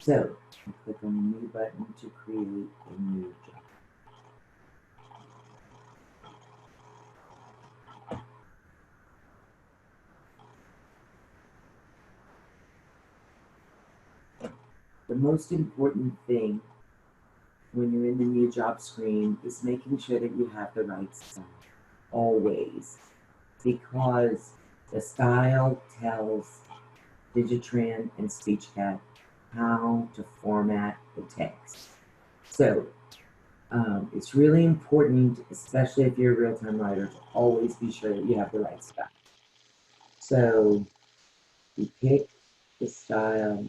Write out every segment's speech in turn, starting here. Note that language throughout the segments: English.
So, click on the new button to create a new job. The most important thing when you're in the new job screen is making sure that you have the right style, always, because the style tells DigiTran and SpeechCat how to format the text. So it's really important, especially if you're a real-time writer, to always be sure that you have the right style. So we pick the style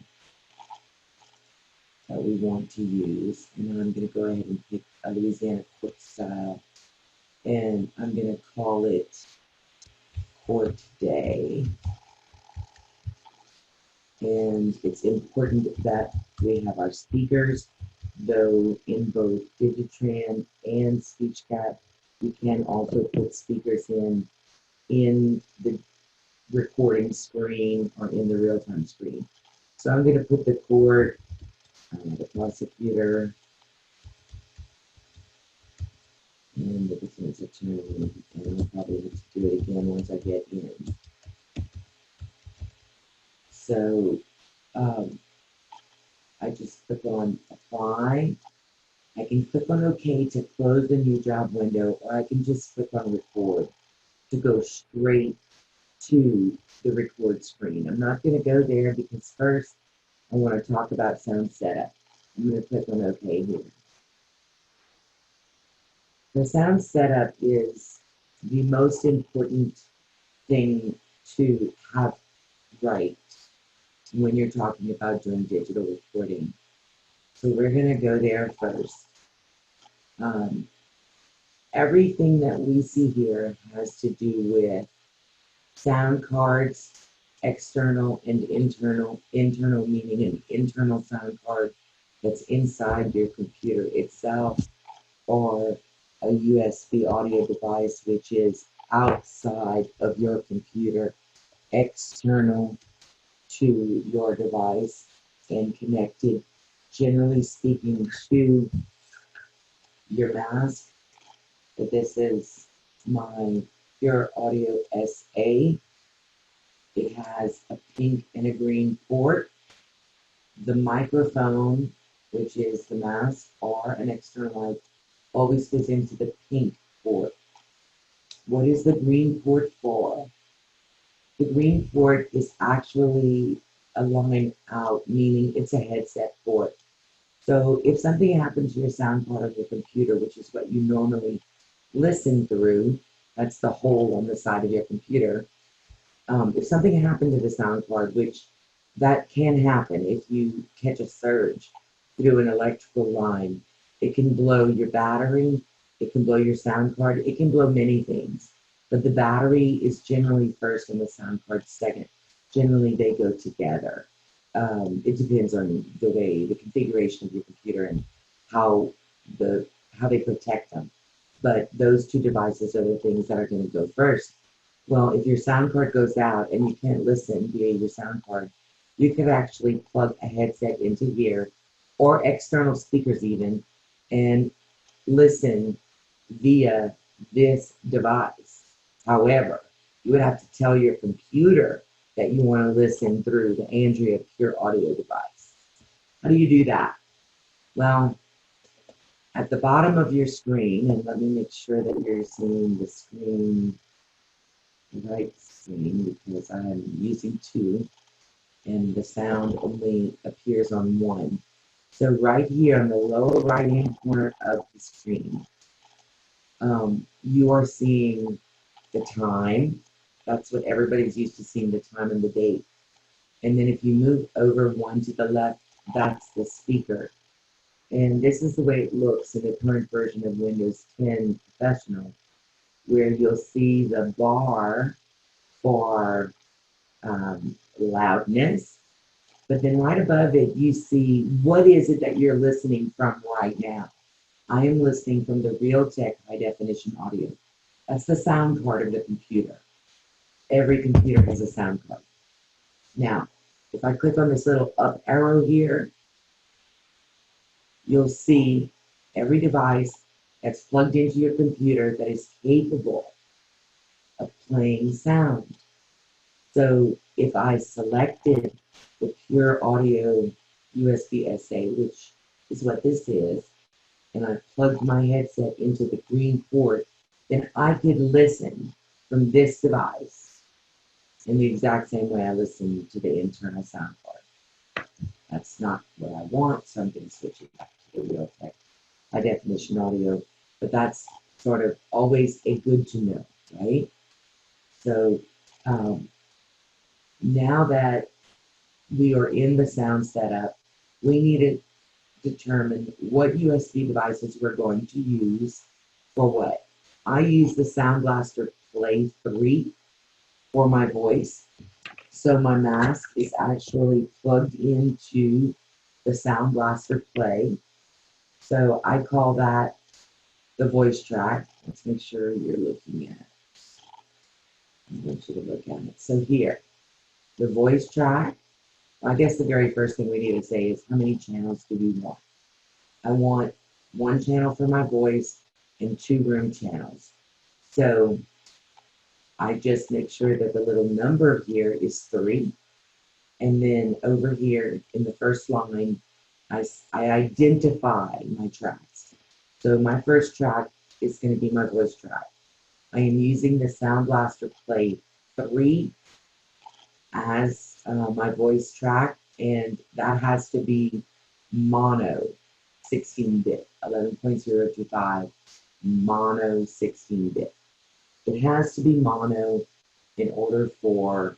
that we want to use, and then I'm going to go ahead and pick a Louisiana Court style, and I'm going to call it Court Day. And it's important that we have our speakers, though in both DigiTran and SpeechCat, you can also put speakers in the recording screen or in the real-time screen. So I'm going to put the court, the prosecutor, and the defense attorney, and I'll probably have to do it again once I get in. So I just click on apply. I can click on OK to close the new job window, or I can just click on record to go straight to the record screen. I'm not going to go there because first I want to talk about sound setup. I'm going to click on OK here. The sound setup is the most important thing to have right when you're talking about doing digital recording. So we're going to go there first. Everything that we see here has to do with sound cards, external and internal. Internal meaning an internal sound card that's inside your computer itself, or a USB audio device which is outside of your computer, external to your device and connected, generally speaking, to your mask. But this is my Pure Audio SA. It has a pink and a green port. The microphone, which is the mask or an external mic, always goes into the pink port. What is the green port for? The green port is actually a line out, meaning it's a headset port. So if something happens to your sound card of your computer, which is what you normally listen through, that's the hole on the side of your computer. If something happened to the sound card, which that can happen if you catch a surge through an electrical line, it can blow your battery, it can blow your sound card, it can blow many things. But the battery is generally first and the sound card second. Generally, they go together. It depends on the way, the configuration of your computer and how they protect them. But those two devices are the things that are going to go first. Well, if your sound card goes out and you can't listen via your sound card, you could actually plug a headset into here or external speakers even and listen via this device. However, you would have to tell your computer that you want to listen through the Andrea Pure Audio device. How do you do that? Well, at the bottom of your screen, and let me make sure that you're seeing the screen, the right screen, because I am using two, and the sound only appears on one. So right here on the lower right-hand corner of the screen, you are seeing the time. That's what everybody's used to seeing, the time and the date. And then if you move over one to the left, that's the speaker. And this is the way it looks in the current version of Windows 10 Professional, where you'll see the bar for loudness, but then right above it, you see what is it that you're listening from right now. I am listening from the Realtek high definition audio. That's the sound card of the computer. Every computer has a sound card. Now, if I click on this little up arrow here, you'll see every device that's plugged into your computer that is capable of playing sound. So if I selected the pure audio USB SA, which is what this is, and I plugged my headset into the green port, then I could listen from this device in the exact same way I listen to the internal sound card. That's not what I want, so I'm going to switch it back to the Realtek high definition audio, but that's sort of always a good to know, right? So now that we are in the sound setup, we need to determine what USB devices we're going to use for what. I use the Sound Blaster Play 3 for my voice. So my mask is actually plugged into the Sound Blaster Play. So I call that the voice track. Let's make sure you're looking at it. I want you to look at it. So here, the voice track. I guess the very first thing we need to say is how many channels do we want? I want one channel for my voice and 2 room channels. So I just make sure that the little number here is 3. And then over here in the first line, I identify my tracks. So my first track is going to be my voice track. I am using the Sound Blaster Play 3 as my voice track, and that has to be mono 16-bit, 11.025 mono 16-bit. It has to be mono in order for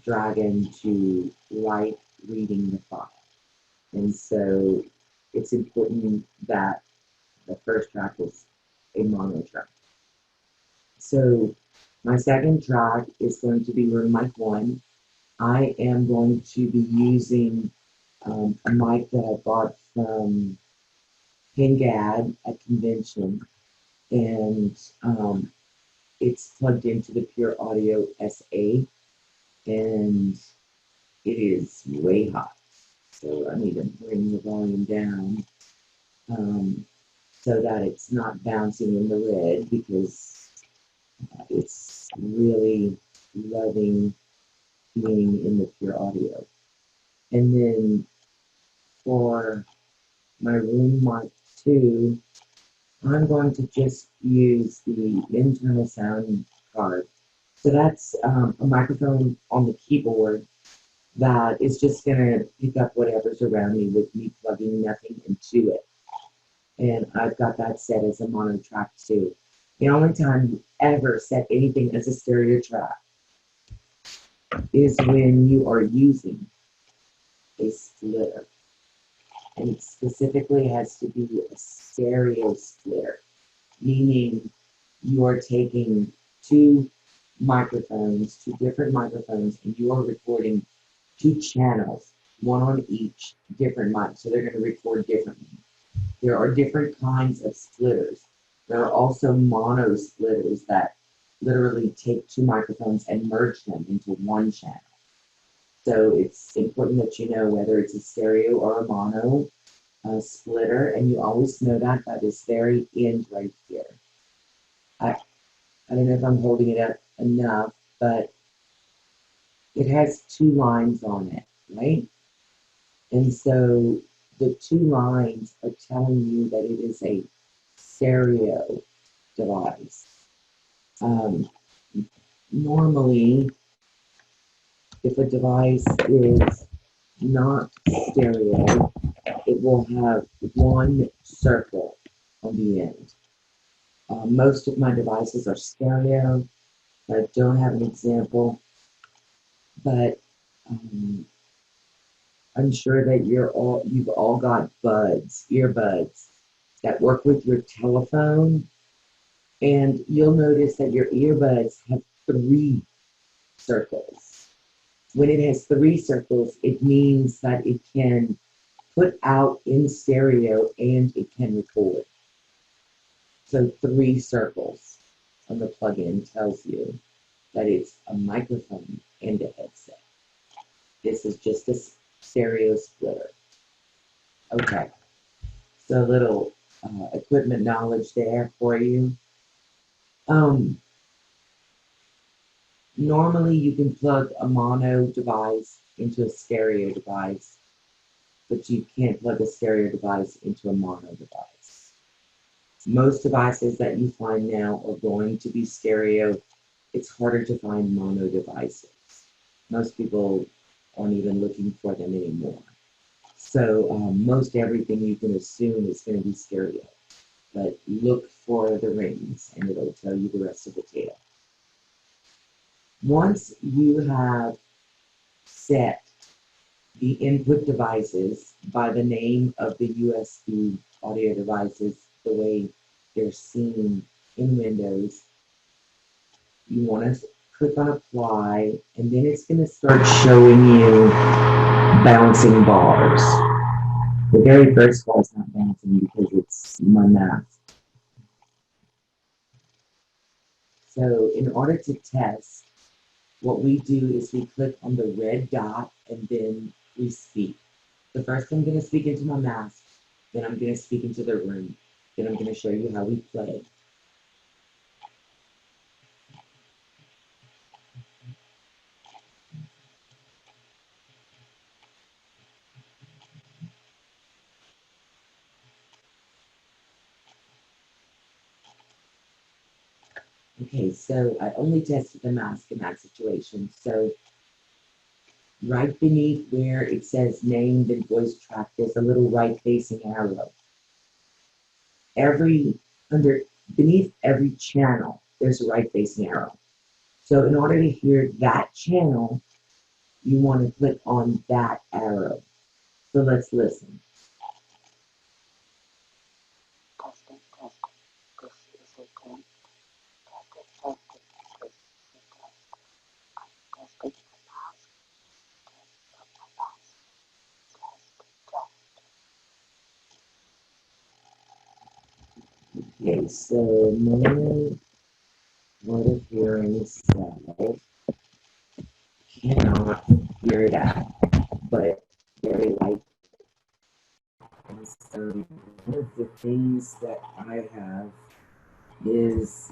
Dragon to write reading the file. And so it's important that the first track is a mono track. So my second track is going to be room mic 1. I am going to be using a mic that I bought from Pingad at convention, and it's plugged into the Pure Audio SA, and it is way hot. So I need to bring the volume down so that it's not bouncing in the red, because it's really loving being in the Pure Audio. And then for my room mic 2, I'm going to just use the internal sound card. So that's a microphone on the keyboard that is just going to pick up whatever's around me with me plugging nothing into it. And I've got that set as a mono track too. The only time you ever set anything as a stereo track is when you are using a splitter. And it specifically has to be a stereo splitter, meaning you are taking 2 microphones, 2 different microphones, and you are recording 2 channels, one on each different mic. So they're going to record differently. There are different kinds of splitters. There are also mono splitters that literally take 2 microphones and merge them into 1 channel. So it's important that you know whether it's a stereo or a mono splitter, and you always know that by this very end right here. I don't know if I'm holding it up enough, but it has 2 lines on it, right? And so the 2 lines are telling you that it is a stereo device. Normally, if a device is not stereo, it will have 1 circle on the end. Most of my devices are stereo. I don't have an example, but I'm sure that you've all got earbuds that work with your telephone, and you'll notice that your earbuds have 3 circles. When it has 3 circles, it means that it can put out in stereo and it can record. So 3 circles on the plug-in tells you that it's a microphone and a headset. This is just a stereo splitter. Okay, So a little equipment knowledge there for you. Normally you can plug a mono device into a stereo device, but you can't plug a stereo device into a mono device. Most devices that you find now are going to be stereo. It's harder to find mono devices. Most people aren't even looking for them anymore. So most everything you can assume is going to be stereo. But look for the rings and it'll tell you the rest of the tale. Once you have set the input devices by the name of the USB audio devices, the way they're seen in Windows, you want to click on apply, and then it's going to start showing you bouncing bars. The very first bar is not bouncing because it's my mask. So in order to test, what we do is we click on the red dot and then we speak. So first I'm going to speak into my mask, then I'm going to speak into the room, then I'm going to show you how we play. Okay, so I only tested the mask in that situation. So right beneath where it says named and voice track, there's a little right facing arrow. Beneath every channel, there's a right facing arrow. So in order to hear that channel, you want to click on that arrow. So let's listen. Okay, so my hard of hearing cell cannot hear that, but very light. And so one of the things that I have is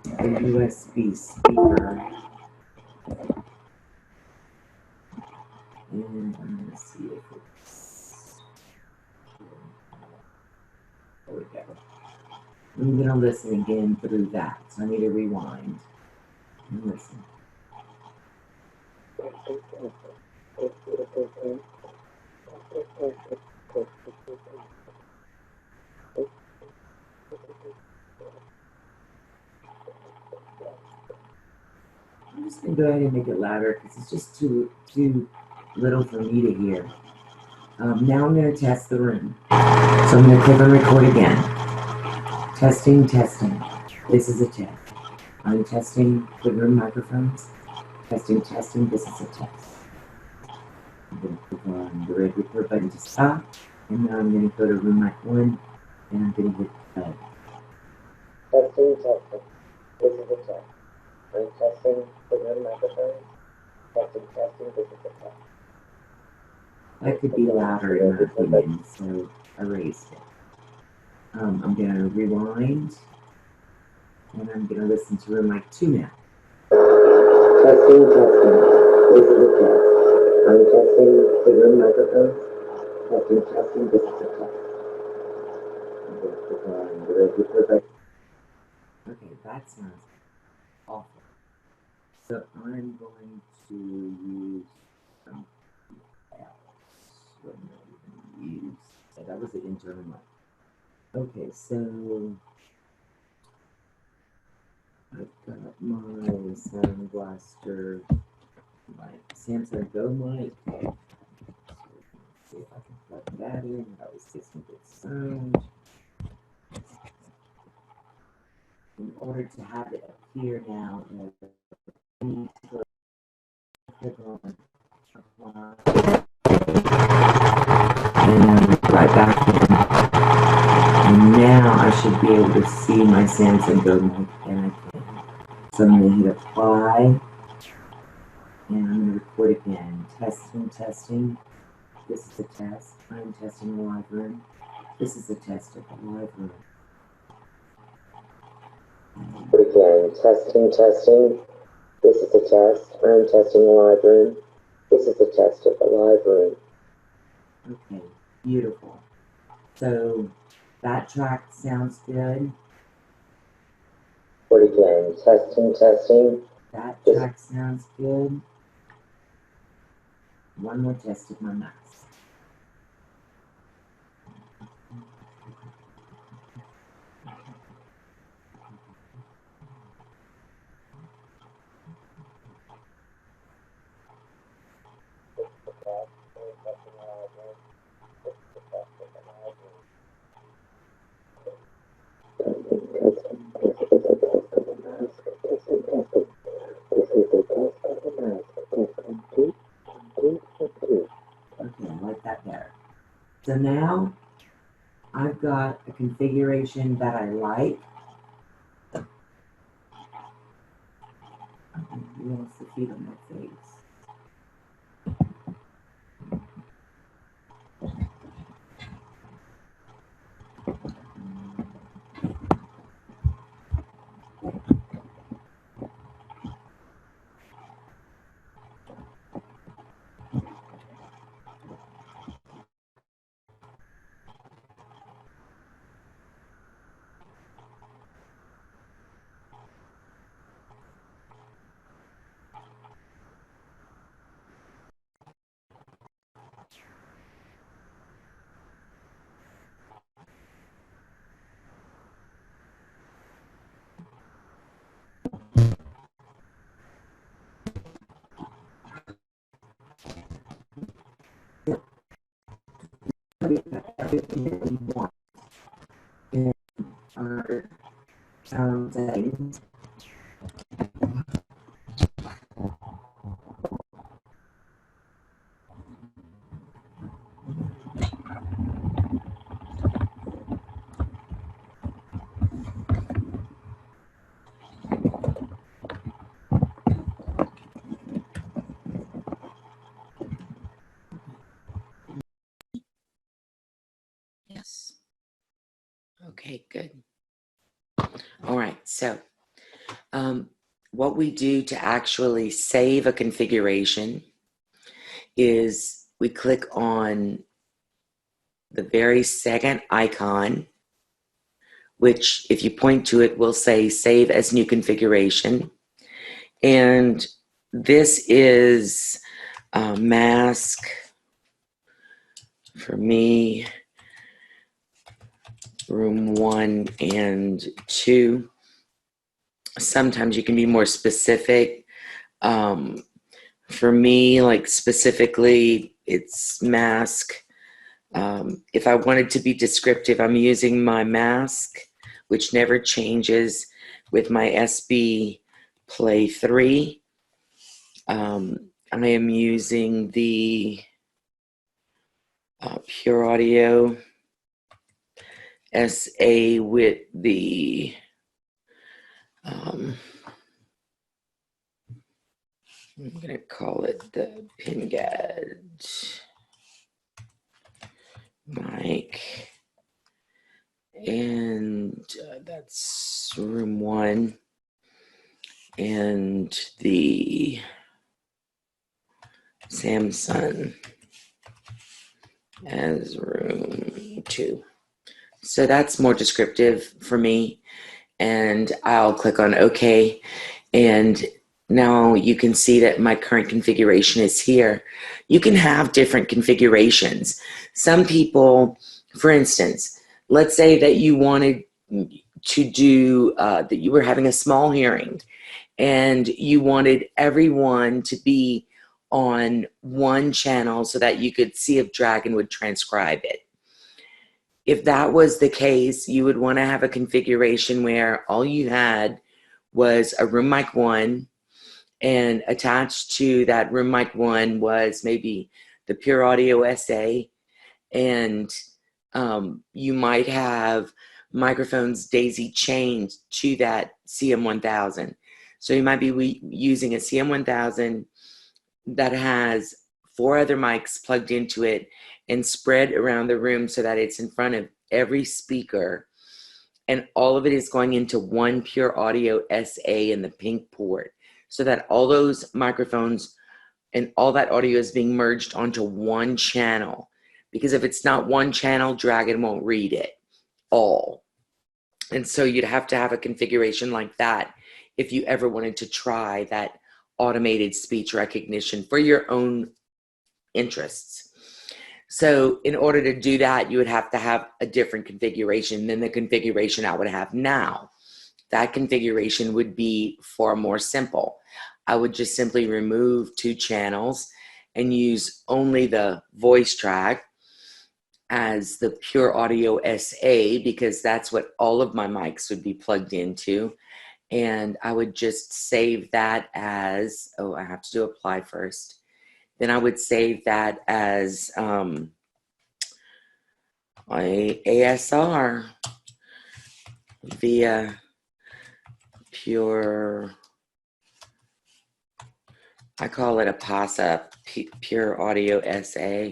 a USB speaker, and I'm going to see if it's, there we go. I'm going to listen again through that, so I need to rewind and listen. I'm just going to go ahead and make it louder because it's just too little for me to hear. Now I'm going to test the room. So I'm going to click on record again. Testing, testing. This is a test. I'm testing the room microphones. Testing, testing. This is a test. I'm going to click on the red record button to stop. And now I'm going to go to room mic 1 and I'm going to hit play. Testing, testing. This is a test. I'm testing the room microphones. Testing, testing. This is a test. That could be louder in my opinion, so erase it. I'm going to rewind, and I'm going to listen to room mic 2 now. Testing, testing. This is a test. I'm testing the room microphone. Testing, testing. This is a test. I'm going to click on the red record button. Okay, that sounds awful. So I'm going to use something else. What am I going to use? So that was the internal mic. Okay, so I've got my Sound Blaster, my Samsung Go mic. So let's see if I can plug that in. That was just some good sound. In order to have it appear now, I need to click on apply. And then right back in. And now I should be able to see my Samsung Go mic, and I can. So I'm going to hit apply, and I'm going to record again. Testing, testing. This is a test. I'm testing the live room. This is a test of the live room. Again, testing. This is a test. I'm testing the live room. This is a test of the live room. Okay, beautiful. So that track sounds good. Again, testing. That track sounds good. One more test of my mask. Okay, I like that better. So now I've got a configuration that I like. You lost the feet on my face. Everything that we want in our sound settings. Yes. Okay, good. All right, so what we do to actually save a configuration is we click on the very second icon, which if you point to it will say save as new configuration. And this is mask for me, room 1 and 2. Sometimes you can be more specific. For me, like specifically, it's mask. If I wanted to be descriptive, I'm using my mask, which never changes, with my SB Play 3. I am using the Pure Audio SA with the I'm going to call it the Pingad mic, and that's room 1, and the Samsung as room 2. So that's more descriptive for me, and I'll click on OK, and now you can see that my current configuration is here. You can have different configurations. Some people, for instance, let's say that you wanted to do, that you were having a small hearing and you wanted everyone to be on one channel so that you could see if Dragon would transcribe it. If that was the case, you would want to have a configuration where all you had was a room mic 1, and attached to that room mic 1 was maybe the Pure Audio SA, and you might have microphones daisy chained to that CM1000. So you might be using a CM1000 that has 4 other mics plugged into it, and spread around the room so that it's in front of every speaker. And all of it is going into one pure audio SA in the pink port, so that all those microphones and all that audio is being merged onto one channel. Because if it's not one channel, Dragon won't read it all. And so you'd have to have a configuration like that if you ever wanted to try that automated speech recognition for your own interests. So in order to do that, you would have to have a different configuration than the configuration I would have now. That configuration would be far more simple. I would just simply remove 2 channels and use only the voice track as the pure audio SA, because that's what all of my mics would be plugged into. And I would just save that as, oh, I have to do apply first. Then I would save that as my ASR via pure, I call it a PASA, pure audio SA.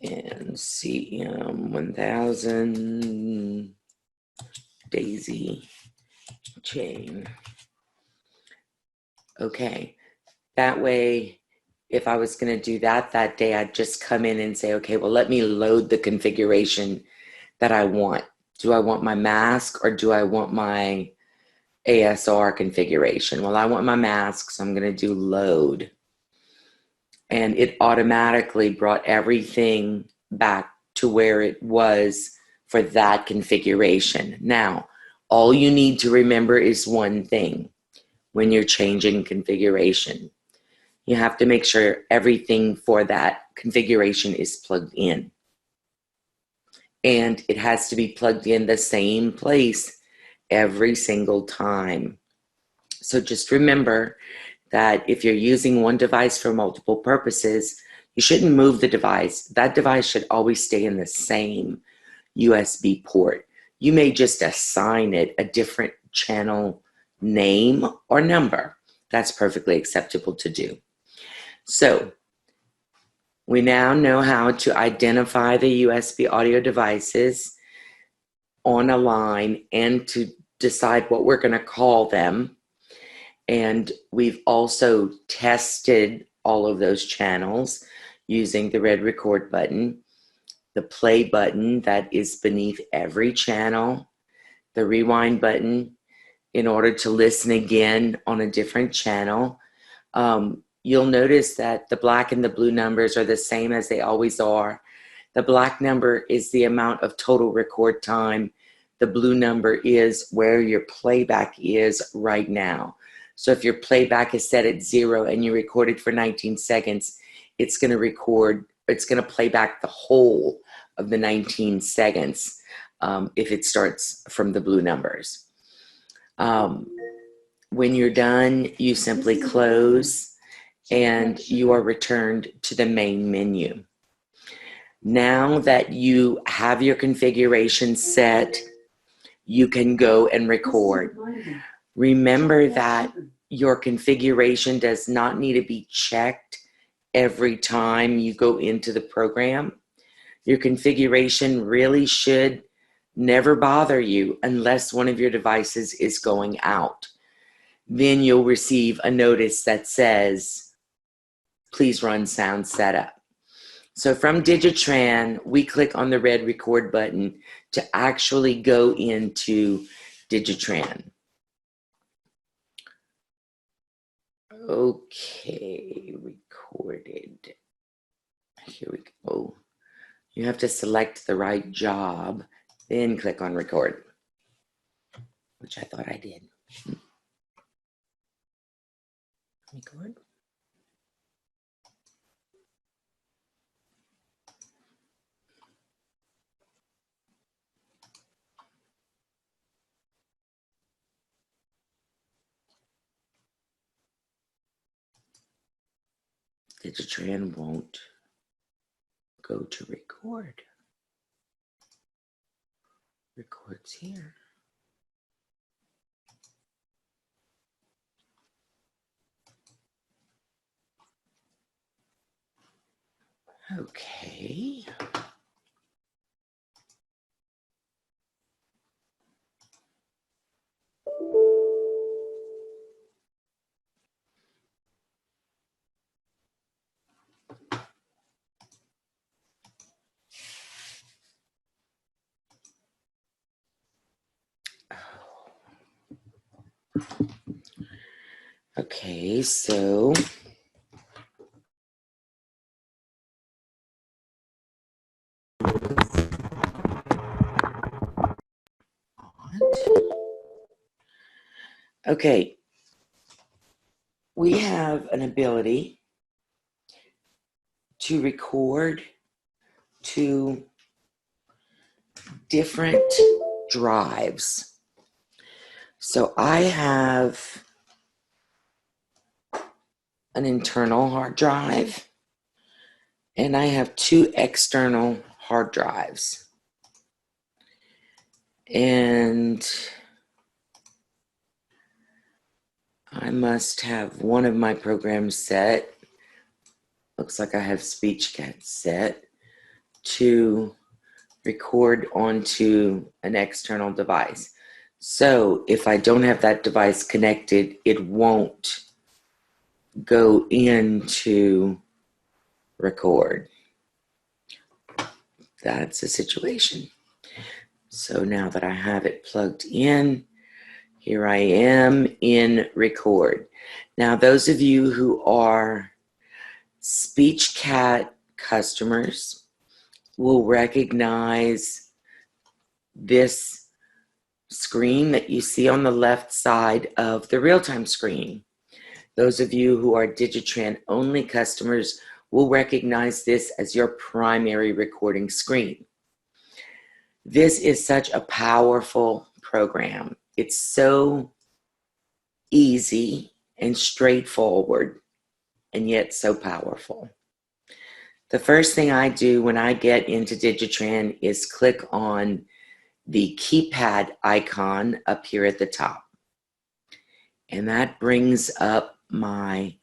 And CM 1000 daisy chain. Okay, that way, if I was going to do that day, I'd just come in and say, okay, well, let me load the configuration that I want. Do I want my mask or do I want my ASR configuration? Well, I want my mask, so I'm going to do load. And it automatically brought everything back to where it was for that configuration. Now, all you need to remember is one thing when you're changing configuration. You have to make sure everything for that configuration is plugged in. And it has to be plugged in the same place every single time. So just remember that if you're using one device for multiple purposes, you shouldn't move the device. That device should always stay in the same USB port. You may just assign it a different channel name or number. That's perfectly acceptable to do. So we now know how to identify the USB audio devices on a line and to decide what we're going to call them. And we've also tested all of those channels using the red record button, the play button that is beneath every channel, the rewind button in order to listen again on a different channel. You'll notice that the black and the blue numbers are the same as they always are. The black number is the amount of total record time. The blue number is where your playback is right now. So if your playback is set at 0 and you recorded for 19 seconds, it's going to play back the whole of the 19 seconds if it starts from the blue numbers. When you're done, you simply close and you are returned to the main menu. Now that you have your configuration set, you can go and record. Remember that your configuration does not need to be checked every time you go into the program. Your configuration really should never bother you unless one of your devices is going out. Then you'll receive a notice that says, please run sound setup. So from DigiTran, we click on the red record button to actually go into DigiTran. Okay, recorded. Here we go. You have to select the right job, then click on record, which I thought I did. Record. DigiTran won't go to record. Records here. Okay. Okay, so okay, we have an ability to record to different drives. So I have an internal hard drive and I have 2 external hard drives. And I must have one of my programs set. Looks like I have SpeechCat set to record onto an external device. So if I don't have that device connected, it won't go into record. That's a situation. So now that I have it plugged in, here I am in record. Now, those of you who are SpeechCat customers will recognize this screen that you see on the left side of the real-time screen. Those of you who are DigiTran only customers will recognize this as your primary recording screen. This is such a powerful program. It's so easy and straightforward, and yet so powerful. The first thing I do when I get into DigiTran is click on the keypad icon up here at the top. And that brings up my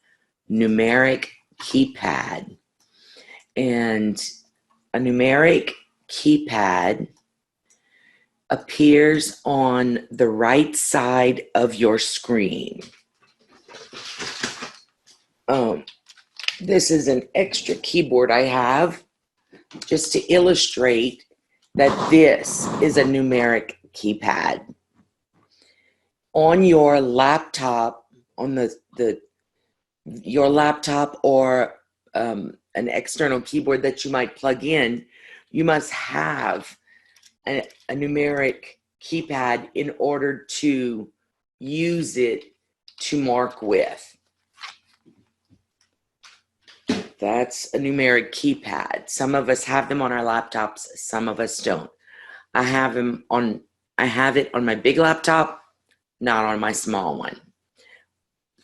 numeric keypad. And a numeric keypad appears on the right side of your screen. This is an extra keyboard I have just to illustrate that this is a numeric keypad. On your laptop, on your laptop or an external keyboard that you might plug in, you must have a numeric keypad in order to use it to mark with. That's a numeric keypad. Some of us have them on our laptops, some of us don't. I have it on my big laptop, not on my small one.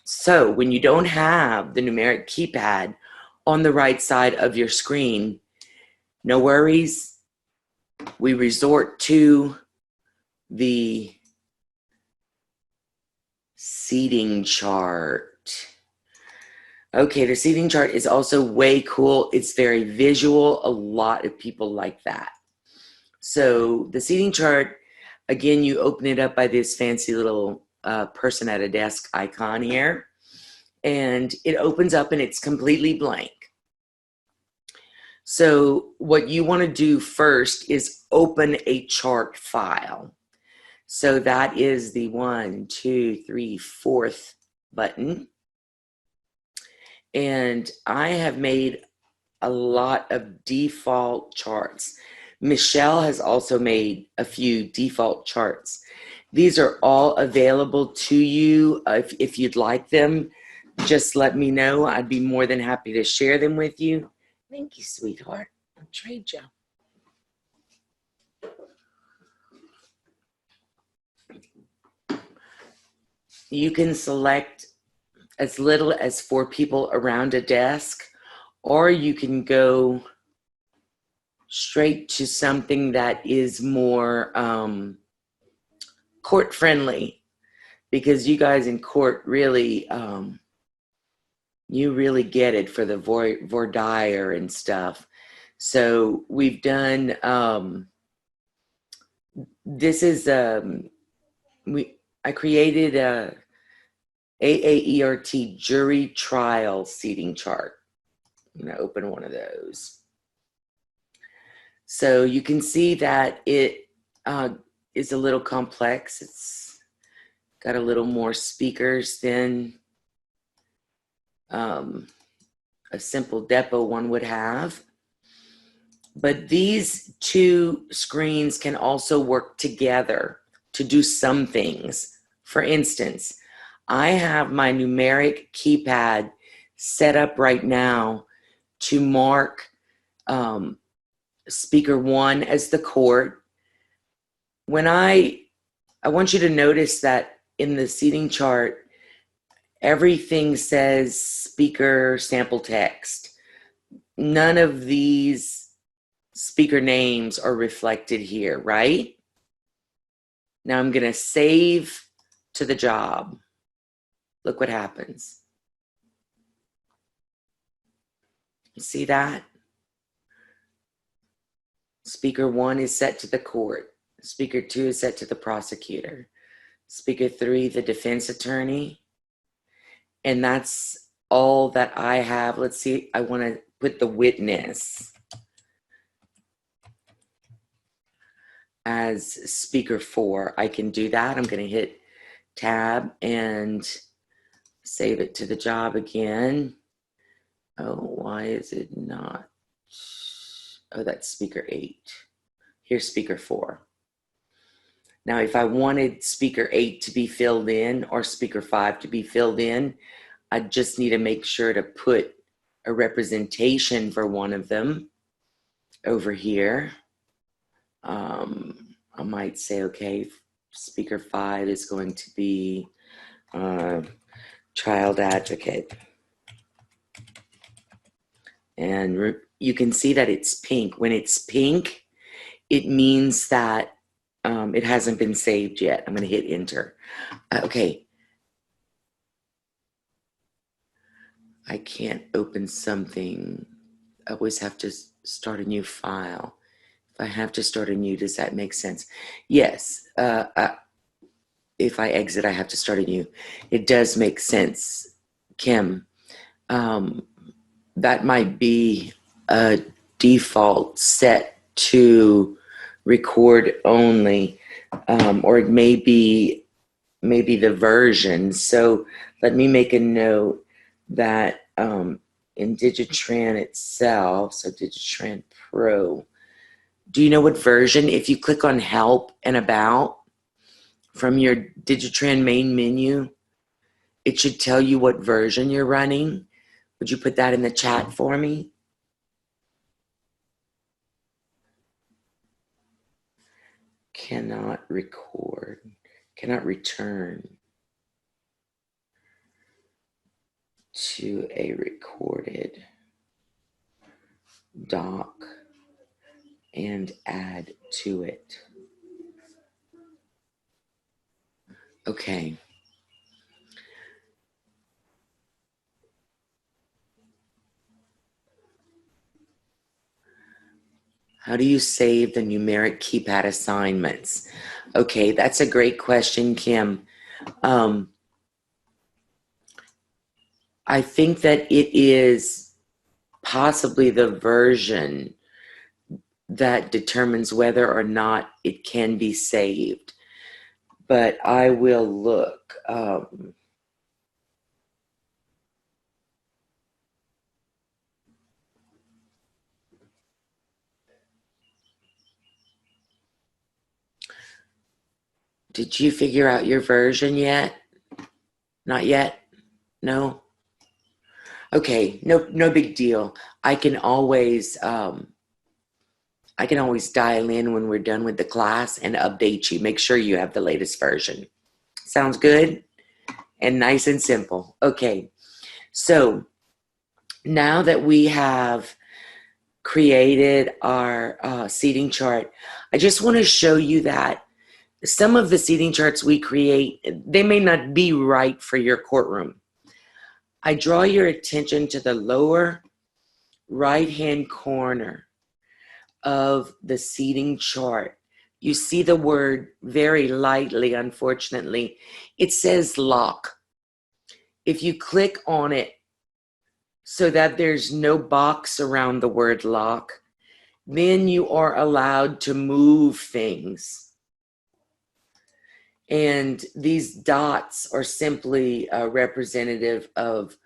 So when you don't have the numeric keypad on the right side of your screen, no worries. We resort to the seating chart. Okay, the seating chart is also way cool. It's very visual. A lot of people like that. So the seating chart, again, you open it up by this fancy little person at a desk icon here. And it opens up and it's completely blank. So what you want to do first is open a chart file. So that is the 1, 2, 3, 4th button. And I have made a lot of default charts. Michelle has also made a few default charts. These are all available to you. If you'd like them, just let me know. I'd be more than happy to share them with you. Thank you, sweetheart. I'll trade you. You can select as little as 4 people around a desk, or you can go straight to something that is more court friendly, because you guys in court really, you really get it for the voir dire and stuff. So we've done, this is, I created a AAERT jury trial seating chart. I'm gonna open one of those. So you can see that it is a little complex. It's got a little more speakers than a simple depot one would have. But these two screens can also work together to do some things. For instance, I have my numeric keypad set up right now to mark speaker 1 as the court. When I want you to notice that in the seating chart, everything says speaker sample text. None of these speaker names are reflected here, right? Now I'm gonna save to the job. Look what happens. You see that? Speaker 1 is set to the court. Speaker 2 is set to the prosecutor. Speaker 3, the defense attorney. And that's all that I have. Let's see, I want to put the witness as speaker 4. I can do that. I'm going to hit tab and save it to the job again. Oh, why is it not? Oh, that's speaker 8. Here's speaker 4. Now, if I wanted speaker 8 to be filled in or speaker 5 to be filled in, I just need to make sure to put a representation for one of them over here. I might say, okay, speaker 5 is going to be child advocate. And you can see that it's pink. When it's pink, it means that it hasn't been saved yet. I'm going to hit enter. Okay. I can't open something. I always have to start a new file. If I have to start a new, does that make sense? Yes. If I exit, I have to start a new. It does make sense, Kim. That might be a default set to record only, or it may be the version. So let me make a note that in DigiTran itself, so DigiTran Pro, do you know what version? If you click on Help and About from your DigiTran main menu, it should tell you what version you're running. Would you put that in the chat for me? Cannot record, cannot return to a recorded doc and add to it. Okay. How do you save the numeric keypad assignments? Okay, that's a great question, Kim. I think that it is possibly the version that determines whether or not it can be saved. But I will look. Did you figure out your version yet? Not yet? No? Okay, no big deal. I can always dial in when we're done with the class and update you. Make sure you have the latest version. Sounds good? And nice and simple. Okay, so now that we have created our seating chart, I just want to show you that some of the seating charts we create, they may not be right for your courtroom. I draw your attention to the lower right-hand corner of the seating chart, you see the word very lightly, unfortunately. It says lock. If you click on it so that there's no box around the word lock, then you are allowed to move things. And these dots are simply representative of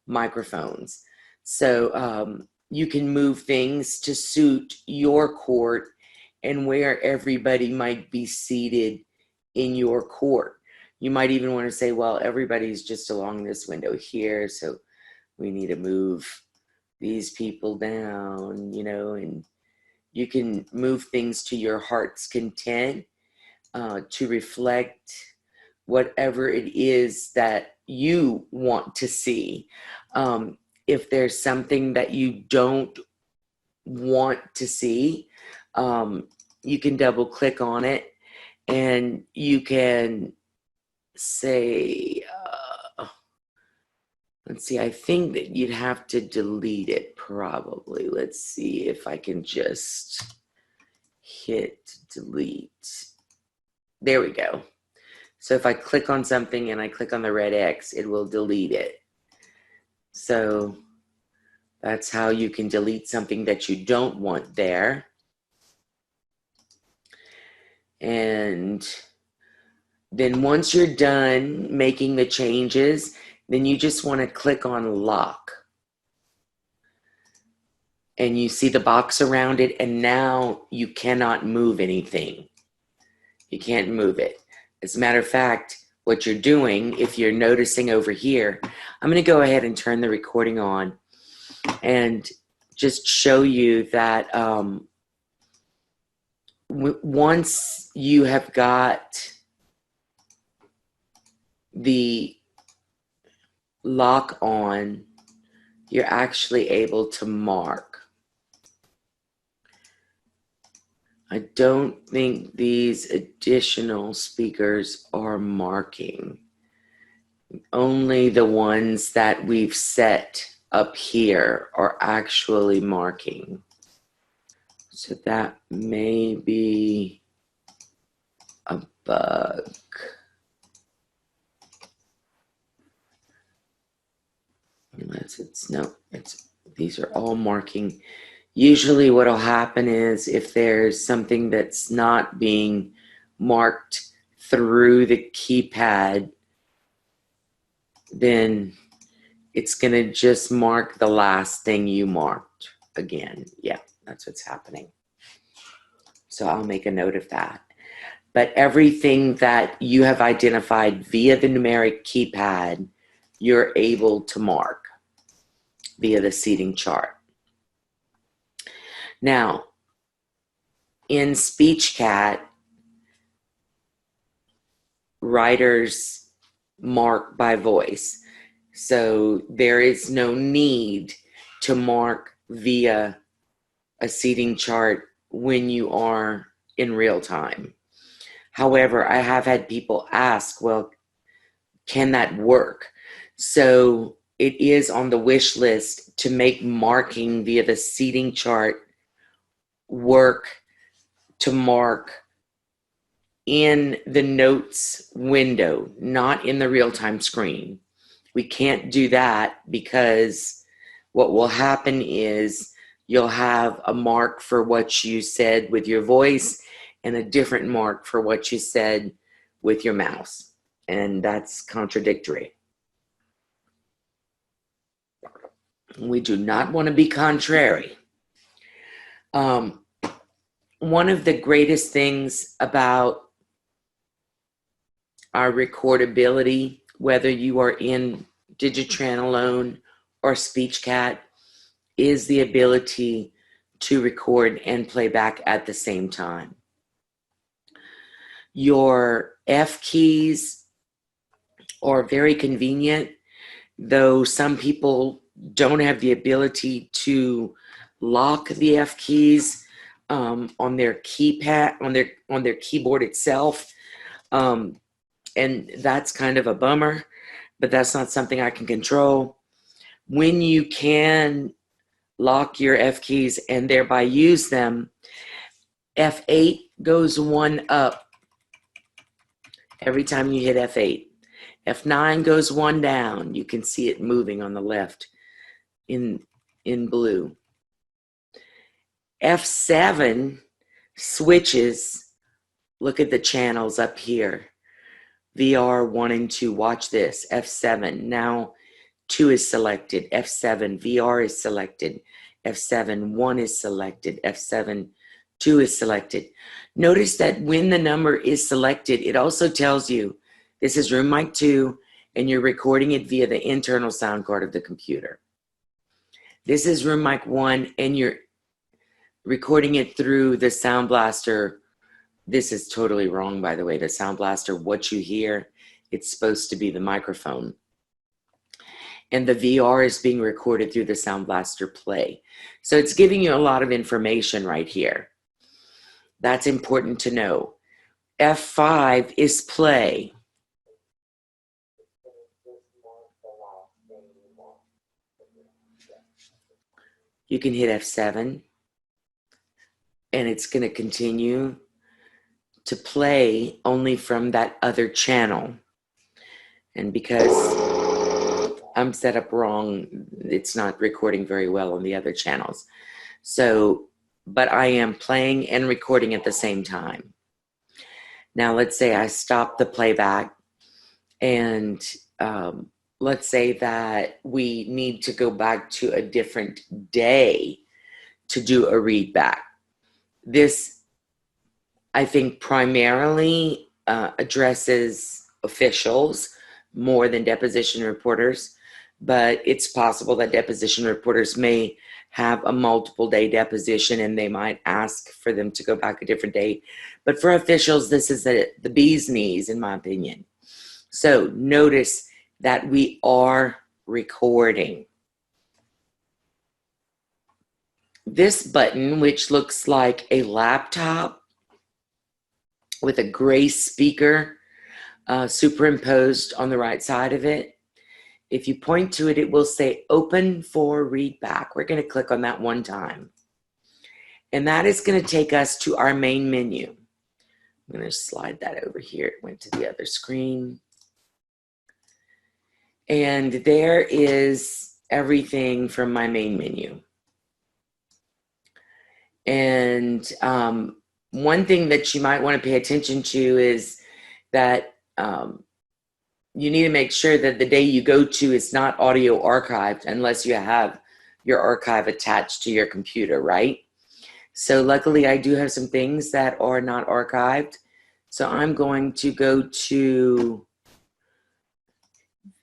microphones. So you can move things to suit your court and where everybody might be seated in your court. You might even want to say, well, everybody's just along this window here, so we need to move these people down, you know, and you can move things to your heart's content to reflect whatever it is that you want to see. If there's something that you don't want to see, you can double click on it and you can say, let's see, I think that you'd have to delete it probably. Let's see if I can just hit delete. There we go. So if I click on something and I click on the red X, it will delete it. So that's how you can delete something that you don't want there. And then once you're done making the changes, then you just want to click on lock. And you see the box around it, and now you cannot move anything. You can't move it. As a matter of fact, what you're doing, if you're noticing over here, I'm going to go ahead and turn the recording on and just show you that once you have got the lock on, you're actually able to mark. I don't think these additional speakers are marking. Only the ones that we've set up here are actually marking. So that may be a bug. Unless it's, no, these are all marking. Usually what will happen is if there's something that's not being marked through the keypad, then it's going to just mark the last thing you marked again. Yeah, that's what's happening. So I'll make a note of that. But everything that you have identified via the numeric keypad, you're able to mark via the seating chart. Now, in SpeechCat, writers mark by voice. So there is no need to mark via a seating chart when you are in real time. However, I have had people ask, well, can that work? So it is on the wish list to make marking via the seating chart work, to mark in the notes window, not in the real-time screen. We can't do that because what will happen is you'll have a mark for what you said with your voice and a different mark for what you said with your mouse. And that's contradictory. We do not want to be contrary. One of the greatest things about our recordability, whether you are in DigiTran alone or SpeechCat, is the ability to record and play back at the same time. Your F keys are very convenient, though some people don't have the ability to lock the F keys on their keypad, on their keyboard itself. And that's kind of a bummer, but that's not something I can control. When you can lock your F keys and thereby use them. F8 goes one up every time you hit F8. F9 goes one down. You can see it moving on the left in blue. F7 switches. Look at the channels up here. VR 1 and 2. Watch this. F7. Now 2 is selected. F7. VR is selected. F7. 1 is selected. F7. 2 is selected. Notice that when the number is selected, it also tells you this is room mic 2 and you're recording it via the internal sound card of the computer. This is room mic 1 and you're recording it through the Sound Blaster. This is totally wrong, by the way. The Sound Blaster, what you hear, it's supposed to be the microphone. And the VR is being recorded through the Sound Blaster Play. So it's giving you a lot of information right here. That's important to know. F5 is play. You can hit F7 and it's going to continue to play only from that other channel. And because I'm set up wrong, it's not recording very well on the other channels. So, but I am playing and recording at the same time. Now let's say I stop the playback and let's say that we need to go back to a different day to do a read back. This, I think, primarily addresses officials more than deposition reporters, but it's possible that deposition reporters may have a multiple day deposition and they might ask for them to go back a different day. But for officials, this is the bee's knees, in my opinion. So notice that we are recording. This button, which looks like a laptop with a gray speaker superimposed on the right side of it, if you point to it, it will say open for readback. We're going to click on that one time. And that is going to take us to our main menu. I'm going to slide that over here. It went to the other screen. And there is everything from my main menu. And one thing that you might want to pay attention to is that you need to make sure that the day you go to is not audio archived unless you have your archive attached to your computer, right? So luckily I do have some things that are not archived. So I'm going to go to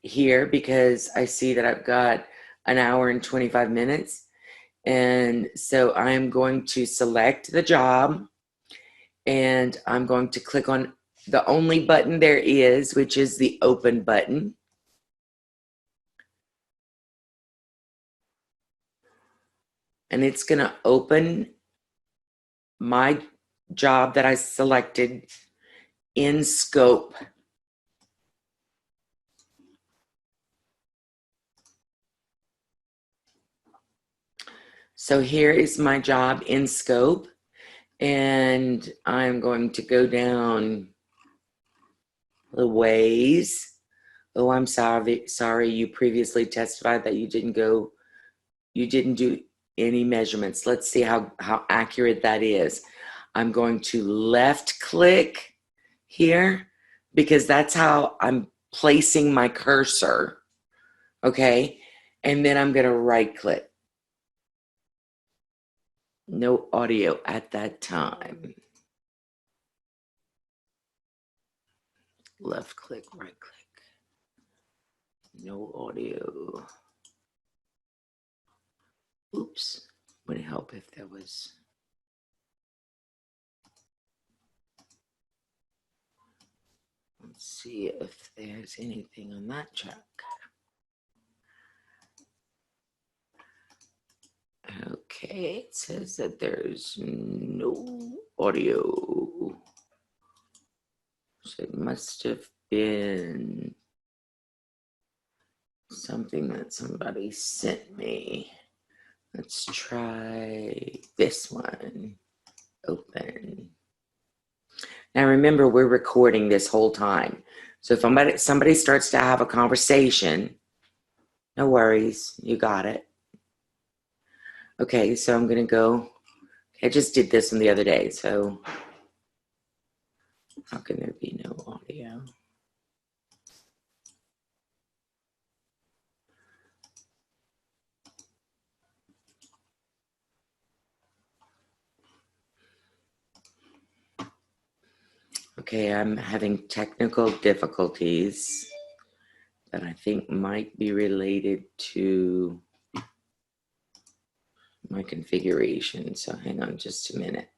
here because I see that I've got an hour and 25 minutes. And so I'm going to select the job and I'm going to click on the only button there is, which is the open button. And it's going to open my job that I selected in scope. So here is my job in scope, and I'm going to go down the ways. Oh, I'm sorry, you previously testified that you didn't do any measurements. Let's see how accurate that is. I'm going to left click here because that's how I'm placing my cursor, okay? And then I'm gonna right click. No audio at that time. Left click, right click. No audio. Oops, would it help if there was... Let's see if there's anything on that track. Okay, it says that there's no audio. So it must have been something that somebody sent me. Let's try this one. Open. Now remember, we're recording this whole time. So if somebody starts to have a conversation, no worries, you got it. Okay, so I'm gonna go, I just did this one the other day, so how can there be no audio? Okay, I'm having technical difficulties that I think might be related to my configuration. So hang on just a minute.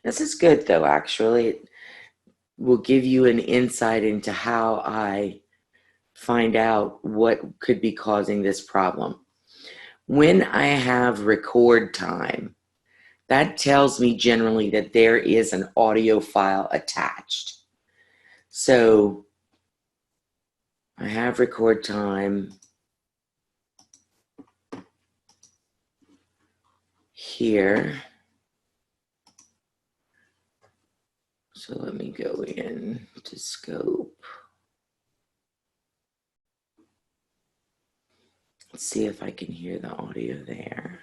This is good though, actually. It will give you an insight into how I find out what could be causing this problem. When I have record time, that tells me generally that there is an audio file attached. So I have record time here. So let me go in to scope. Let's see if I can hear the audio there.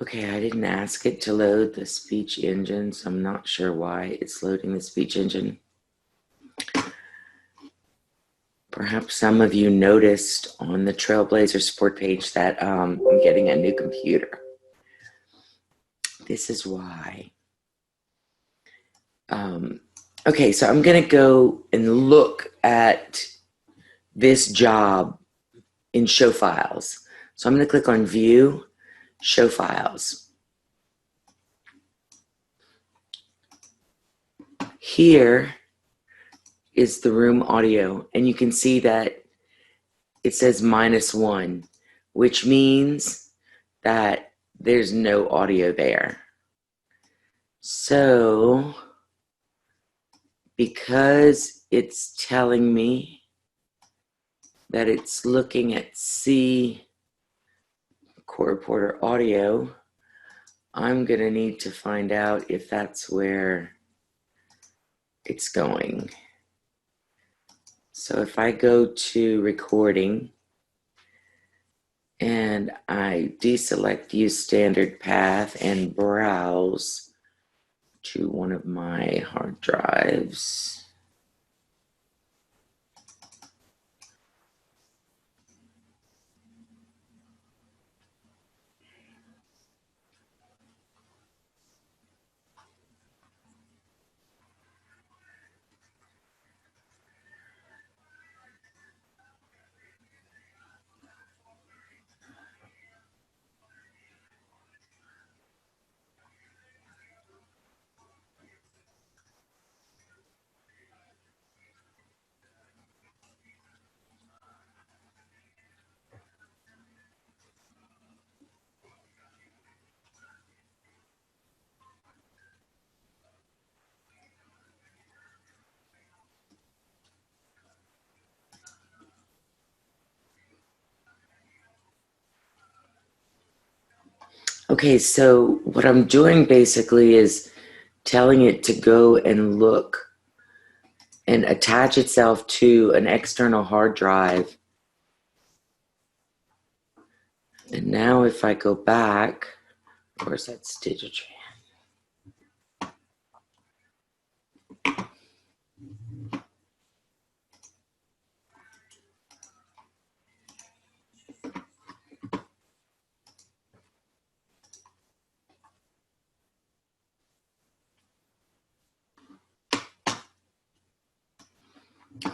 Okay, I didn't ask it to load the speech engine, so I'm not sure why it's loading the speech engine. Perhaps some of you noticed on the Trailblazer support page that I'm getting a new computer. This is why. Okay, so I'm going to go and look at this job in Show Files. So I'm going to click on View, Show Files. Here is the room audio, and you can see that it says -1, which means that there's no audio there. So because it's telling me that it's looking at C Core Reporter audio, I'm gonna need to find out if that's where it's going. So if I go to recording and I deselect use standard path and browse to one of my hard drives, okay, so what I'm doing basically is telling it to go and look and attach itself to an external hard drive. And now if I go back, of course that's DigiTran.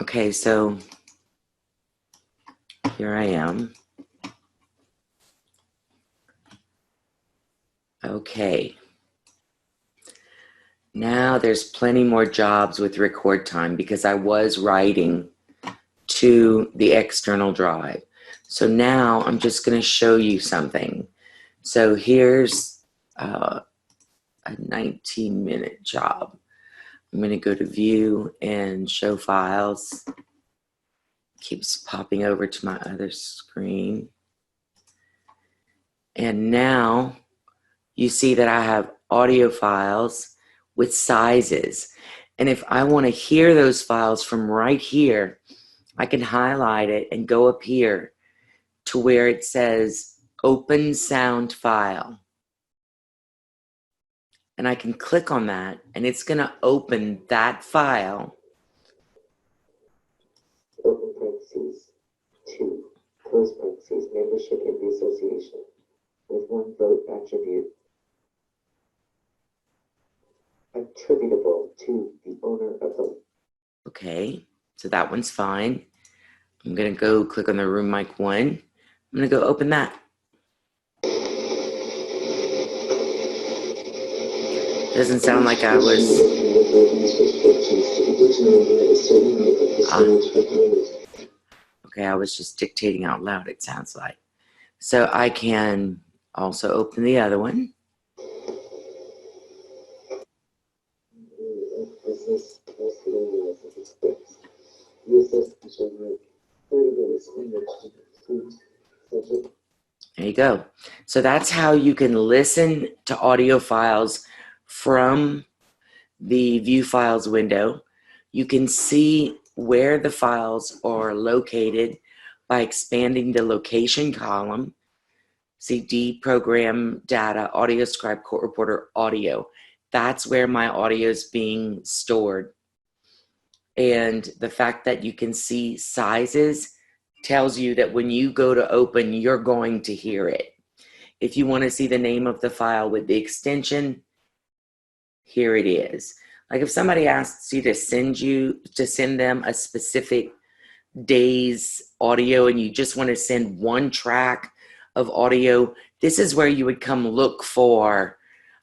Okay, so here I am. Okay. Now there's plenty more jobs with record time because I was writing to the external drive. So now I'm just going to show you something. So here's a 19-minute job. I'm going to go to view and show files. Keeps popping over to my other screen. And now you see that I have audio files with sizes. And if I want to hear those files from right here, I can highlight it and go up here to where it says open sound file. And I can click on that and it's going to open that file. Open parentheses. 2. Close parentheses. Membership in the association. With 1 vote attribute. Attributable to the owner of the. Okay, so that one's fine. I'm going to go click on the room mic 1. I'm going to go open that. Doesn't sound like I was. Okay, I was just dictating out loud, it sounds like. So I can also open the other one. There you go. So that's how you can listen to audio files from the View Files window. You can see where the files are located by expanding the location column. See D, Program, Data, AudioScribe, Court Reporter, Audio. That's where my audio is being stored. And the fact that you can see sizes tells you that when you go to open, you're going to hear it. If you want to see the name of the file with the extension, here it is. Like if somebody asks you to send them a specific day's audio and you just want to send one track of audio, this is where you would come look for,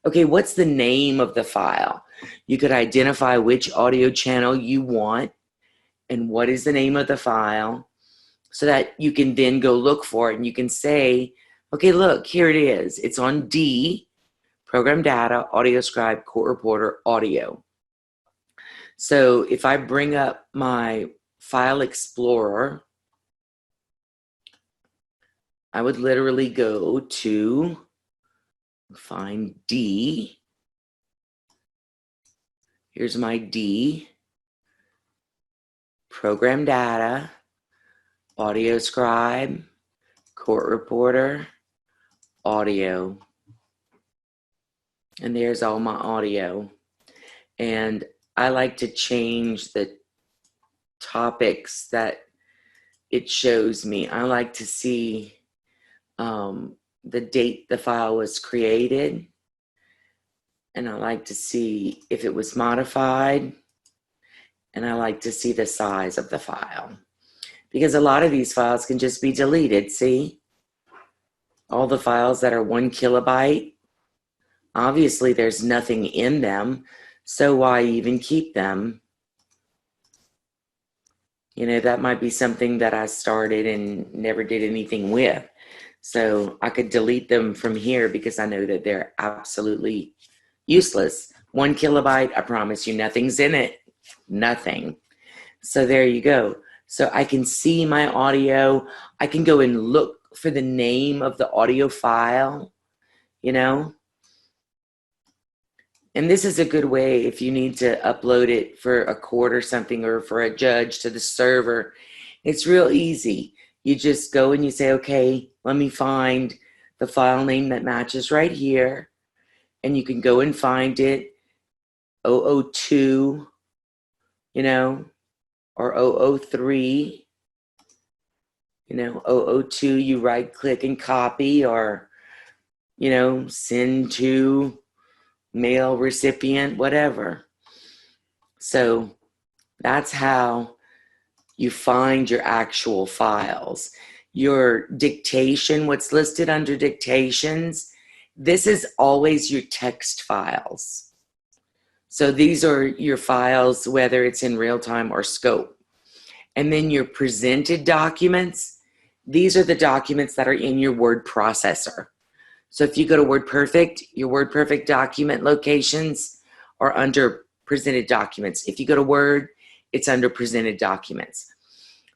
okay, what's the name of the file? You could identify which audio channel you want and what is the name of the file so that you can then go look for it and you can say, okay, look, here it is. It's on D, Program Data, AudioScribe, Court Reporter, Audio. So if I bring up my File Explorer, I would literally go to find D. Here's my D, Program Data, AudioScribe, Court Reporter, Audio. And there's all my audio. And I like to change the topics that it shows me. I like to see the date the file was created. And I like to see if it was modified. And I like to see the size of the file. Because a lot of these files can just be deleted, see? All the files that are 1 kilobyte, obviously there's nothing in them, so why even keep them? You know, that might be something that I started and never did anything with. So I could delete them from here because I know that they're absolutely useless. 1 kilobyte, I promise you, nothing's in it. Nothing. So there you go. So I can see my audio. I can go and look for the name of the audio file, you know. And this is a good way if you need to upload it for a court or something or for a judge to the server. It's real easy. You just go and you say, okay, let me find the file name that matches right here. And you can go and find it, 002, you know, or 003, you know, 002, you right click and copy or, you know, send to mail recipient, whatever. So that's how you find your actual files. Your dictation, what's listed under dictations, this is always your text files. So these are your files, whether it's in real time or scope. And then your presented documents, these are the documents that are in your word processor. So if you go to WordPerfect, your WordPerfect document locations are under presented documents. If you go to Word, it's under presented documents.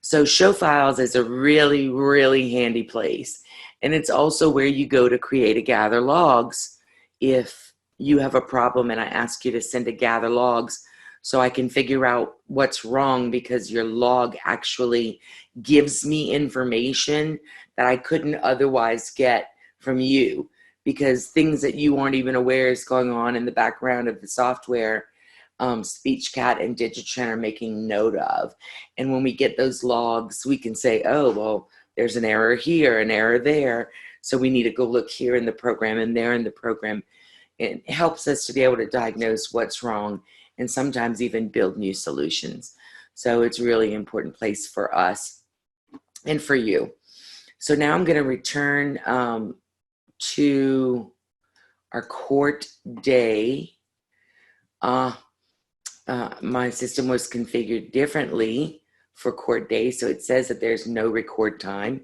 So show files is a really, really handy place. And it's also where you go to create a gather logs. If you have a problem and I ask you to send a gather logs so I can figure out what's wrong, because your log actually gives me information that I couldn't otherwise get from you, because things that you aren't even aware is going on in the background of the software, SpeechCat and DigiTran are making note of. And when we get those logs, we can say, oh, well, there's an error here, an error there. So we need to go look here in the program and there in the program. It helps us to be able to diagnose what's wrong and sometimes even build new solutions. So it's a really important place for us and for you. So now I'm going to return to our court day. My system was configured differently for court day, so it says that there's no record time,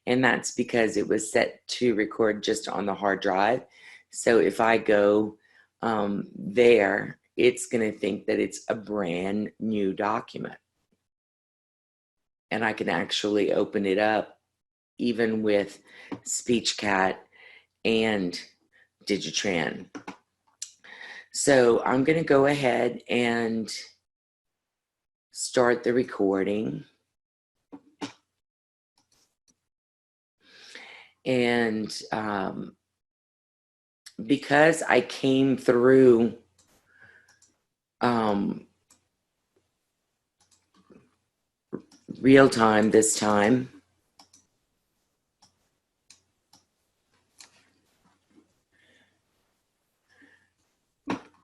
and that's because it was set to record just on the hard drive. So if I go there, it's going to think that it's a brand new document, and I can actually open it up even with SpeechCat and DigiTran. So I'm going to go ahead and start the recording. And because I came through real time this time,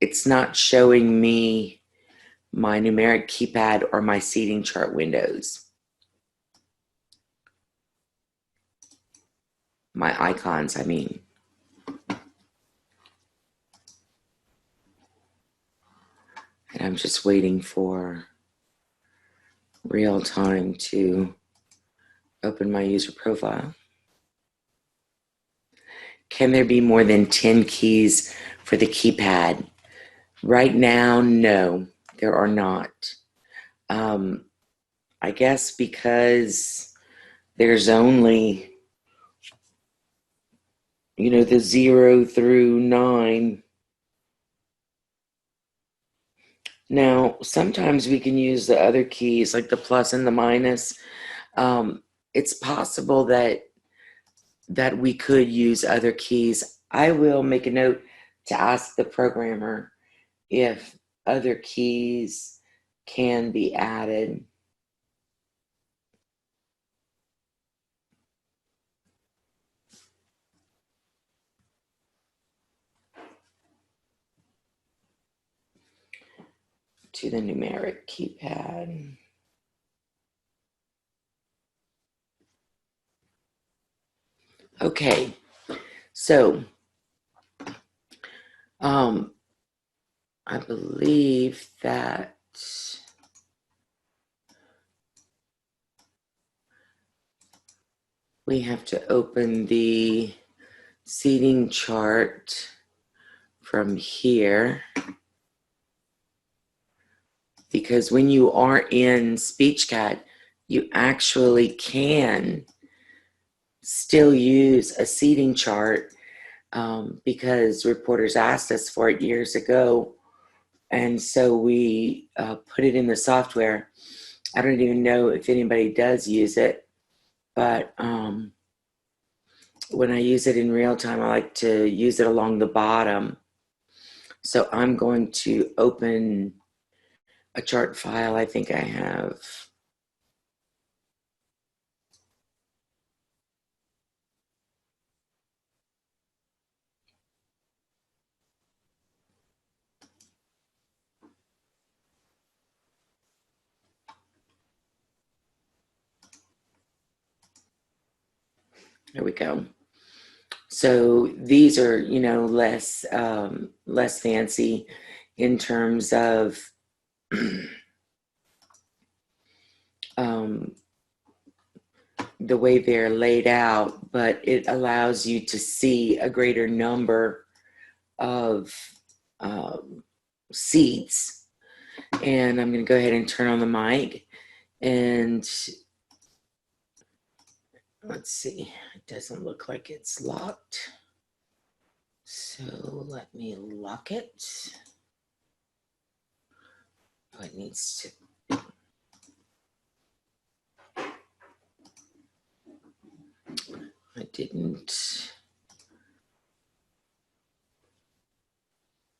it's not showing me my numeric keypad or my seating chart windows. My icons, I mean. And I'm just waiting for real time to open my user profile. Can there be more than 10 keys for the keypad? Right now, no, there are not. I guess because there's only, the 0 through 9. Now, sometimes we can use the other keys, like the plus and the minus. It's possible that we could use other keys. I will make a note to ask the programmer if other keys can be added. To the numeric keypad. Okay, so I believe that we have to open the seating chart from here, because when you are in SpeechCat, you actually can still use a seating chart, because reporters asked us for it years ago, and so we put it in the software. I don't even know if anybody does use it, but when I use it in real time, I like to use it along the bottom. So I'm going to open a chart file. I think I have. There we go. So these are, you know, less fancy in terms of the way they're laid out, but it allows you to see a greater number of seats. And I'm going to go ahead and turn on the mic, and let's see, it doesn't look like it's locked. So let me lock it. Oh, it needs to. I didn't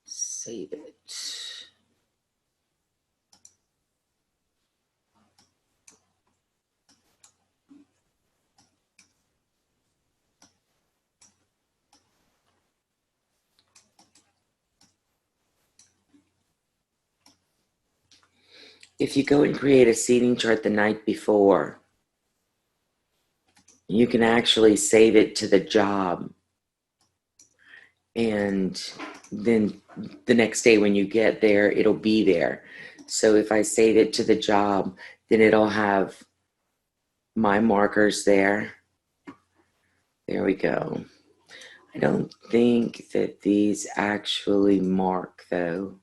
save it. If you go and create a seating chart the night before, you can actually save it to the job. And then the next day when you get there, it'll be there. So if I save it to the job, then it'll have my markers there. There we go. I don't think that these actually mark though.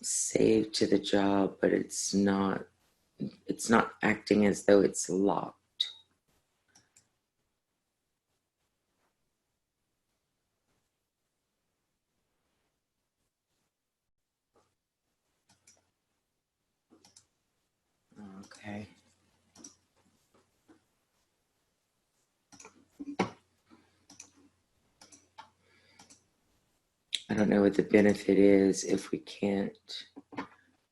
Save to the job, but it's not acting as though it's locked. Okay. I don't know what the benefit is if we can't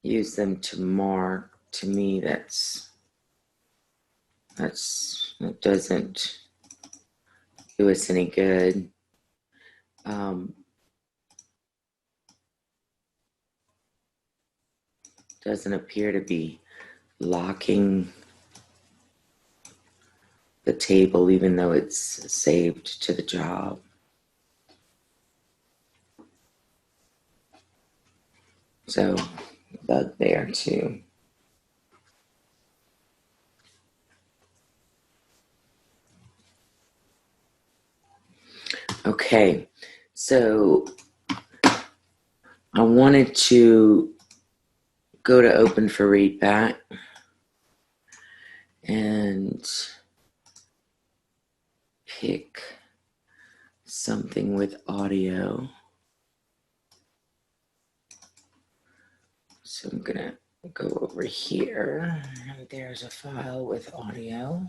use them to mark. To me, that doesn't do us any good. Doesn't appear to be locking the table, even though it's saved to the job. So, bug there too. Okay, so I wanted to go to open for readback and pick something with audio. So I'm gonna go over here, and there's a file with audio.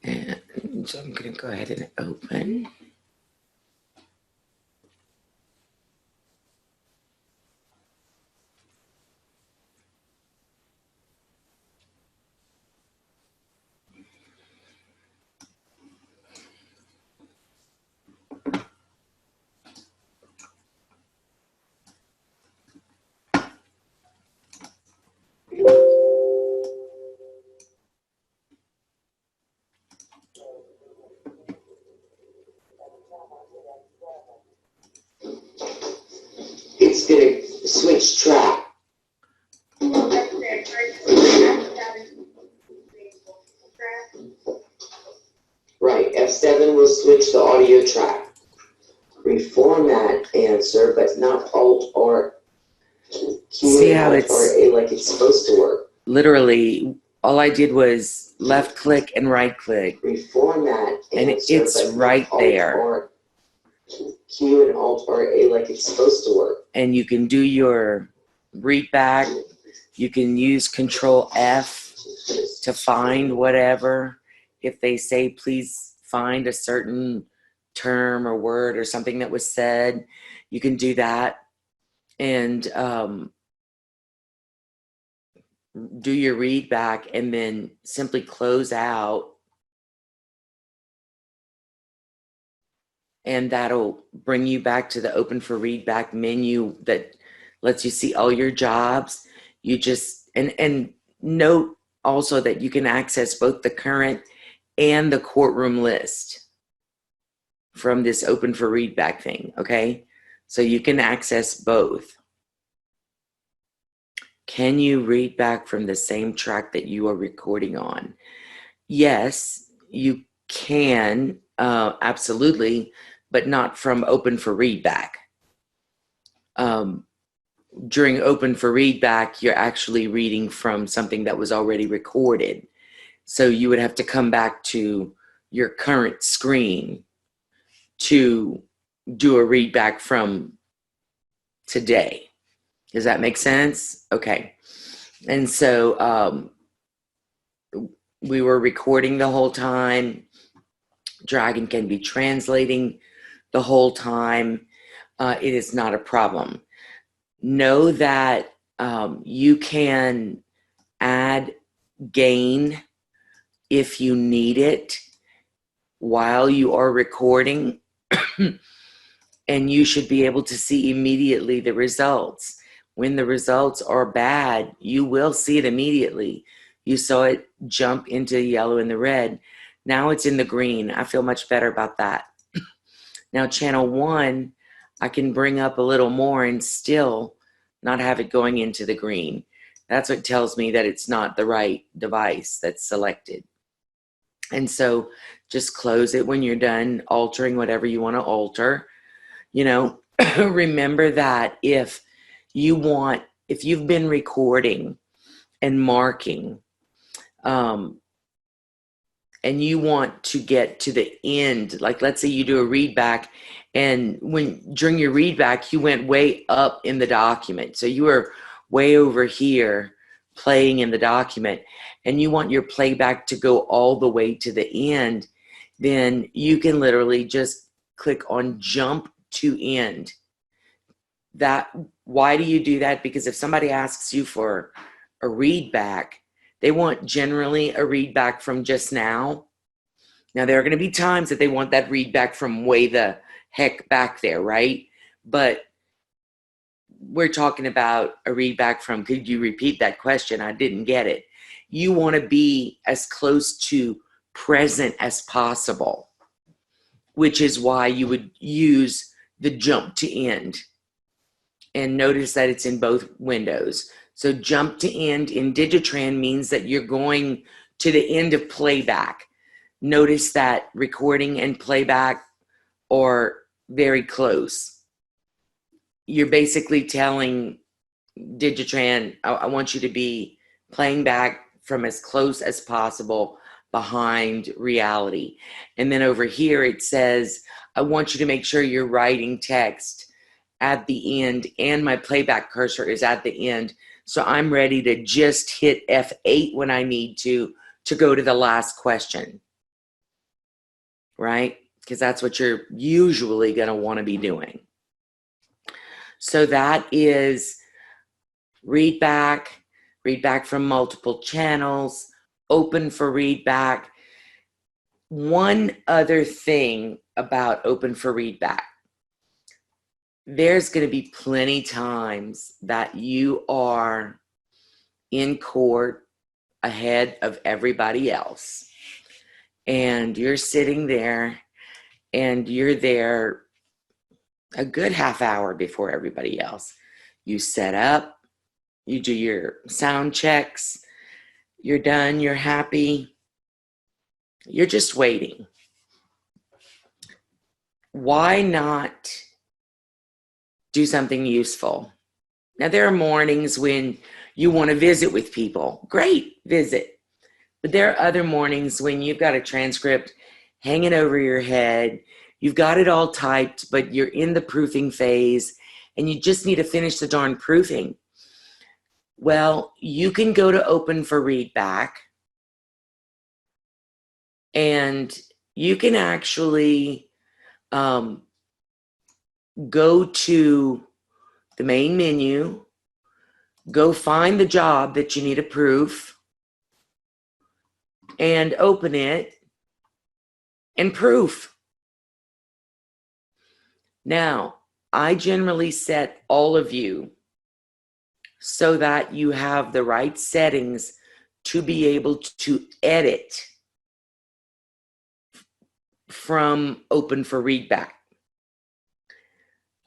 And so I'm gonna go ahead and open. It's gonna switch track. Right, F7 will switch the audio track. Reformat answer, but not Alt or Q. See how it's or A like it's supposed to work. Literally, all I did was left click and right click. Reformat and answer, it's right there. Or Q and Alt or A like it's supposed to work. And you can do your read back. You can use Control F to find whatever. If they say, please find a certain term or word or something that was said, you can do that. And do your read back, and then simply close out, and that'll bring you back to the open for read back menu that lets you see all your jobs. You just, and note also that you can access both the current and the courtroom list from this open for read back thing, okay? So you can access both. Can you read back from the same track that you are recording on? Yes, you can, absolutely, but not from open for read back. During open for read back, you're actually reading from something that was already recorded. So you would have to come back to your current screen to do a read back from today. Does that make sense? Okay. And so we were recording the whole time. Dragon can be translating the whole time. It is not a problem. Know that you can add gain if you need it while you are recording, and you should be able to see immediately the results. When the results are bad, you will see it immediately. You saw it jump into the yellow and the red. Now it's in the green. I feel much better about that. Now channel 1, I can bring up a little more and still not have it going into the green. That's what tells me that it's not the right device that's selected. And so just close it when you're done altering whatever you want to alter. You know, remember that if you've been recording and marking, and you want to get to the end, like let's say you do a read back, and during your read back, you went way up in the document. So you were way over here playing in the document, and you want your playback to go all the way to the end, then you can literally just click on jump to end. Why do you do that? Because if somebody asks you for a read back, they want generally a read back from just now. Now there are going to be times that they want that read back from way the heck back there, right? But we're talking about a read back from, could you repeat that question? I didn't get it. You want to be as close to present as possible, which is why you would use the jump to end. And notice that it's in both windows. So jump to end in DigiTran means that you're going to the end of playback. Notice that recording and playback are very close. You're basically telling DigiTran, I want you to be playing back from as close as possible behind reality. And then over here it says, I want you to make sure you're writing text at the end, and my playback cursor is at the end. So I'm ready to just hit F8 when I need to go to the last question, right? Because that's what you're usually going to want to be doing. So that is read back from multiple channels, open for read back. One other thing about open for read back. There's going to be plenty times that you are in court ahead of everybody else. And you're sitting there, and you're there a good half hour before everybody else. You set up, you do your sound checks, you're done, you're happy, you're just waiting. Why not do something useful? Now, there are mornings when you want to visit with people. Great, visit. But there are other mornings when you've got a transcript hanging over your head. You've got it all typed, but you're in the proofing phase, and you just need to finish the darn proofing. Well, you can go to open for read back, and you can actually go to the main menu, go find the job that you need to proof and open it and proof. Now, I generally set all of you so that you have the right settings to be able to edit from open for readback.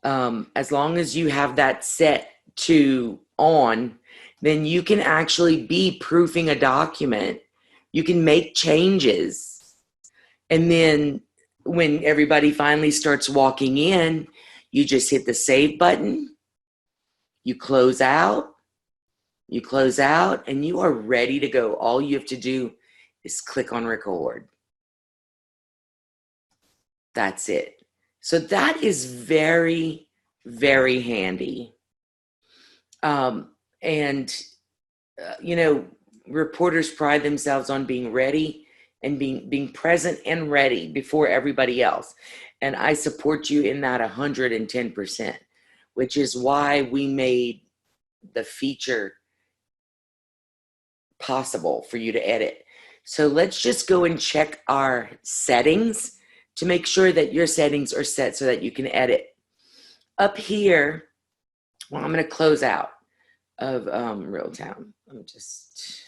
As long as you have that set to on, then you can actually be proofing a document. You can make changes. And then when everybody finally starts walking in, you just hit the save button, you close out, and you are ready to go. All you have to do is click on record. That's it. So that is very, very handy. You know, reporters pride themselves on being ready and being present and ready before everybody else. And I support you in that 110%, which is why we made the feature possible for you to edit. So let's just go and check our settings to make sure that your settings are set so that you can edit. Up here, well, I'm going to close out of Realtown. Let me just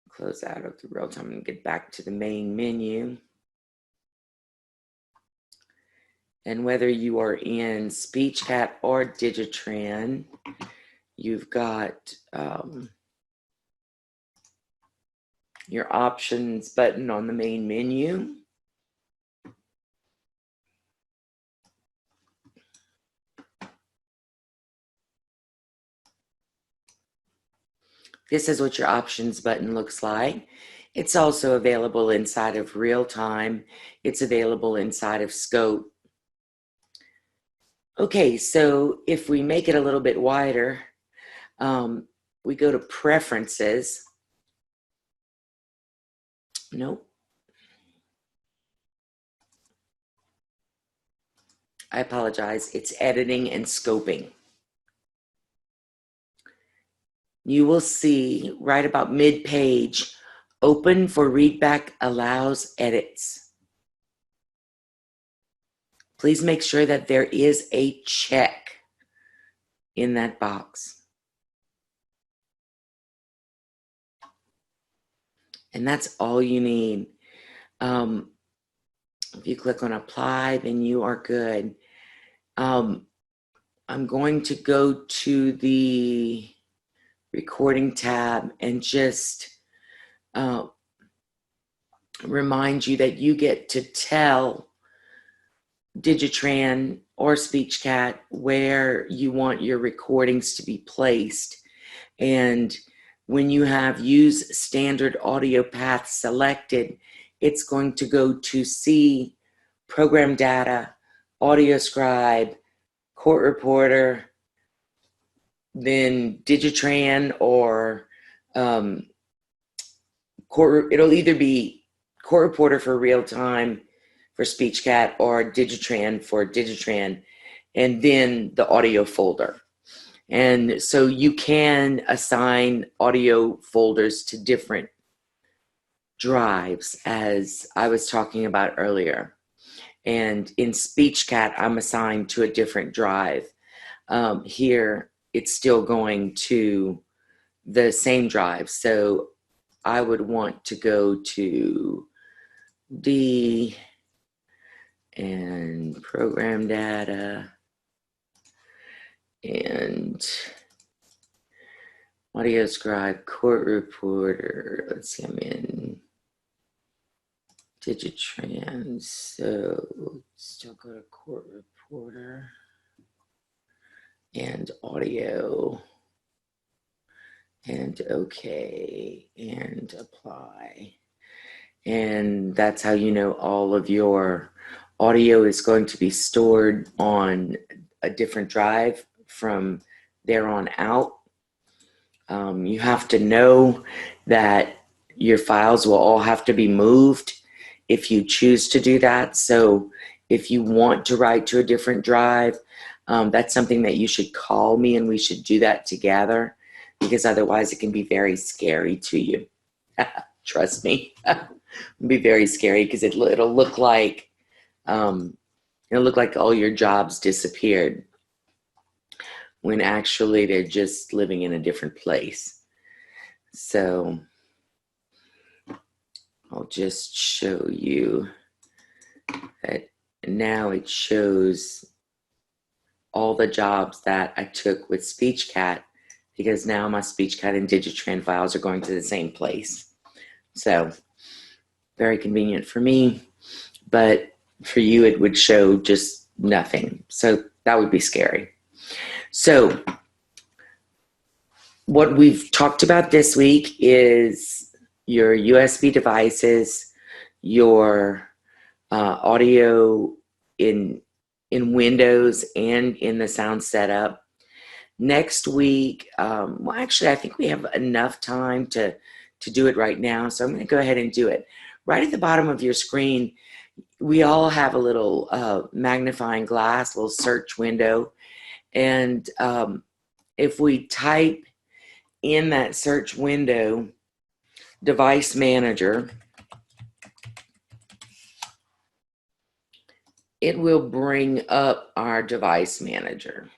close out of the Realtown and get back to the main menu. And whether you are in SpeechCat or DigiTran, you've got your options button on the main menu. This is what your options button looks like. It's also available inside of Realtime. It's available inside of Scope. Okay, so if we make it a little bit wider, we go to Preferences. Nope. I apologize. It's Editing and Scoping. You will see right about mid-page, Open for Readback allows edits. Please make sure that there is a check in that box. And that's all you need. If you click on Apply, then you are good. I'm going to go to the Recording tab and just remind you that you get to tell DigiTran or SpeechCat where you want your recordings to be placed. And when you have Use Standard Audio Path selected, it's going to go to see Program Data, AudioScribe, Court Reporter, then DigiTran or it'll either be Court Reporter for Realtime for SpeechCat or DigiTran for DigiTran, and then the audio folder. And so you can assign audio folders to different drives, as I was talking about earlier. And in SpeechCat, I'm assigned to a different drive. Here, it's still going to the same drive. So I would want to go to D and Program Data and AudioScribe, Court Reporter. Let's see, I'm in DigiTran, so still go to Court Reporter and Audio and OK and Apply. And that's how you know all of your audio is going to be stored on a different drive from there on out. You have to know that your files will all have to be moved if you choose to do that. So if you want to write to a different drive, that's something that you should call me and we should do that together, because otherwise it can be very scary to you. Trust me. It'll be very scary because it'll look like all your jobs disappeared when actually they're just living in a different place. So I'll just show you that now it shows all the jobs that I took with SpeechCat, because now my SpeechCat and DigiTran files are going to the same place. So very convenient for me, but for you it would show just nothing. So that would be scary. So what we've talked about this week is your USB devices, your audio in Windows and in the sound setup. Next week, well, actually, I think we have enough time to do it right now, so I'm going to go ahead and do it. Right at the bottom of your screen, we all have a little magnifying glass, little search window, and if we type in that search window, Device Manager, it will bring up our Device Manager.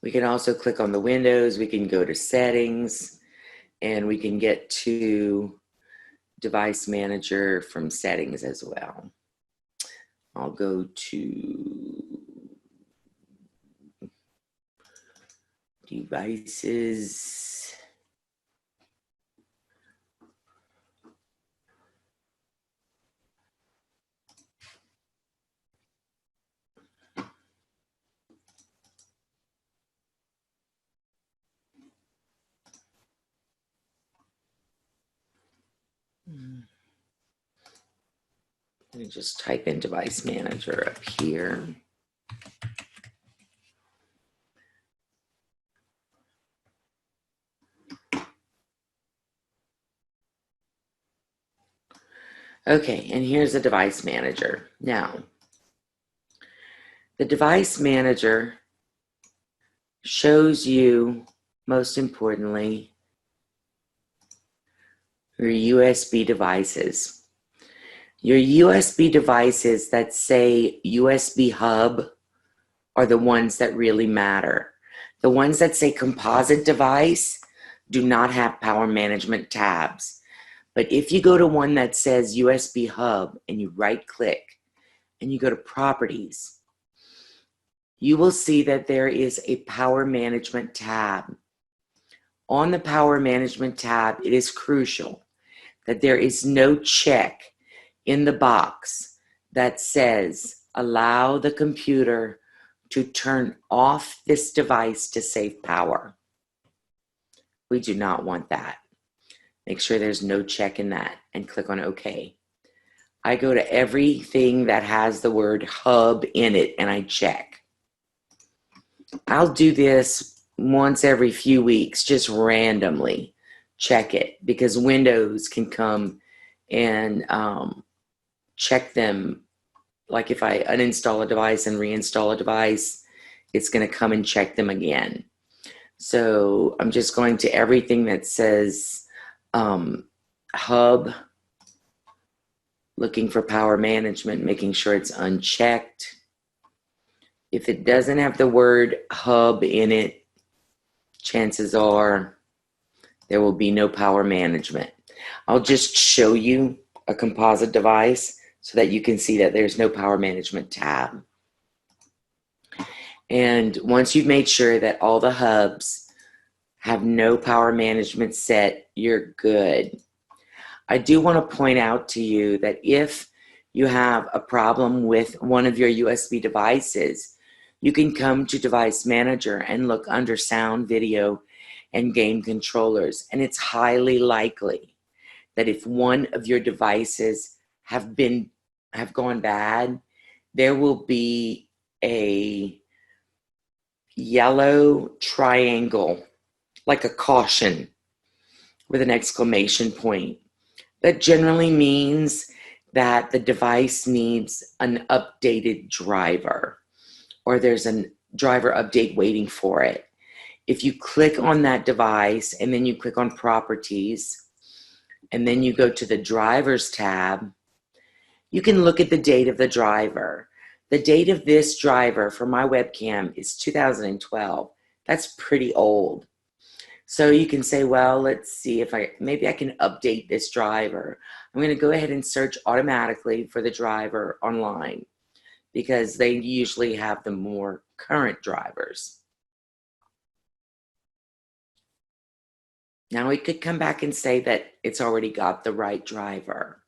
We can also click on the windows, we can go to Settings, and we can get to Device Manager from Settings as well. I'll go to Devices. Let me just type in Device Manager up here. Okay, and here's the Device Manager. Now, the Device Manager shows you, most importantly, your USB devices. Your USB devices that say USB hub are the ones that really matter. The ones that say composite device do not have power management tabs. But if you go to one that says USB hub and you right click and you go to properties, you will see that there is a power management tab. On the power management tab, it is crucial that there is no check in the box that says allow the computer to turn off this device to save power. We do not want that. Make sure there's no check in that and click on OK. I go to everything that has the word hub in it and I check. I'll do this once every few weeks, just randomly check it, because Windows can come and check them. Like if I uninstall a device and reinstall a device, it's going to come and check them again. So I'm just going to everything that says hub, looking for power management, making sure it's unchecked. If it doesn't have the word hub in it, chances are there will be no power management. I'll just show you a composite device so that you can see that there's no power management tab. And once you've made sure that all the hubs have no power management set, you're good. I do want to point out to you that if you have a problem with one of your USB devices, you can come to Device Manager and look under Sound, Video, and Game Controllers. And it's highly likely that if one of your devices have gone bad, there will be a yellow triangle, like a caution with an exclamation point. That generally means that the device needs an updated driver, or there's a driver update waiting for it. If you click on that device and then you click on Properties, and then you go to the Drivers tab, you can look at the date of the driver. The date of this driver for my webcam is 2012. That's pretty old. So you can say, well, let's see if maybe I can update this driver. I'm going to go ahead and search automatically for the driver online, because they usually have the more current drivers. Now it could come back and say that it's already got the right driver.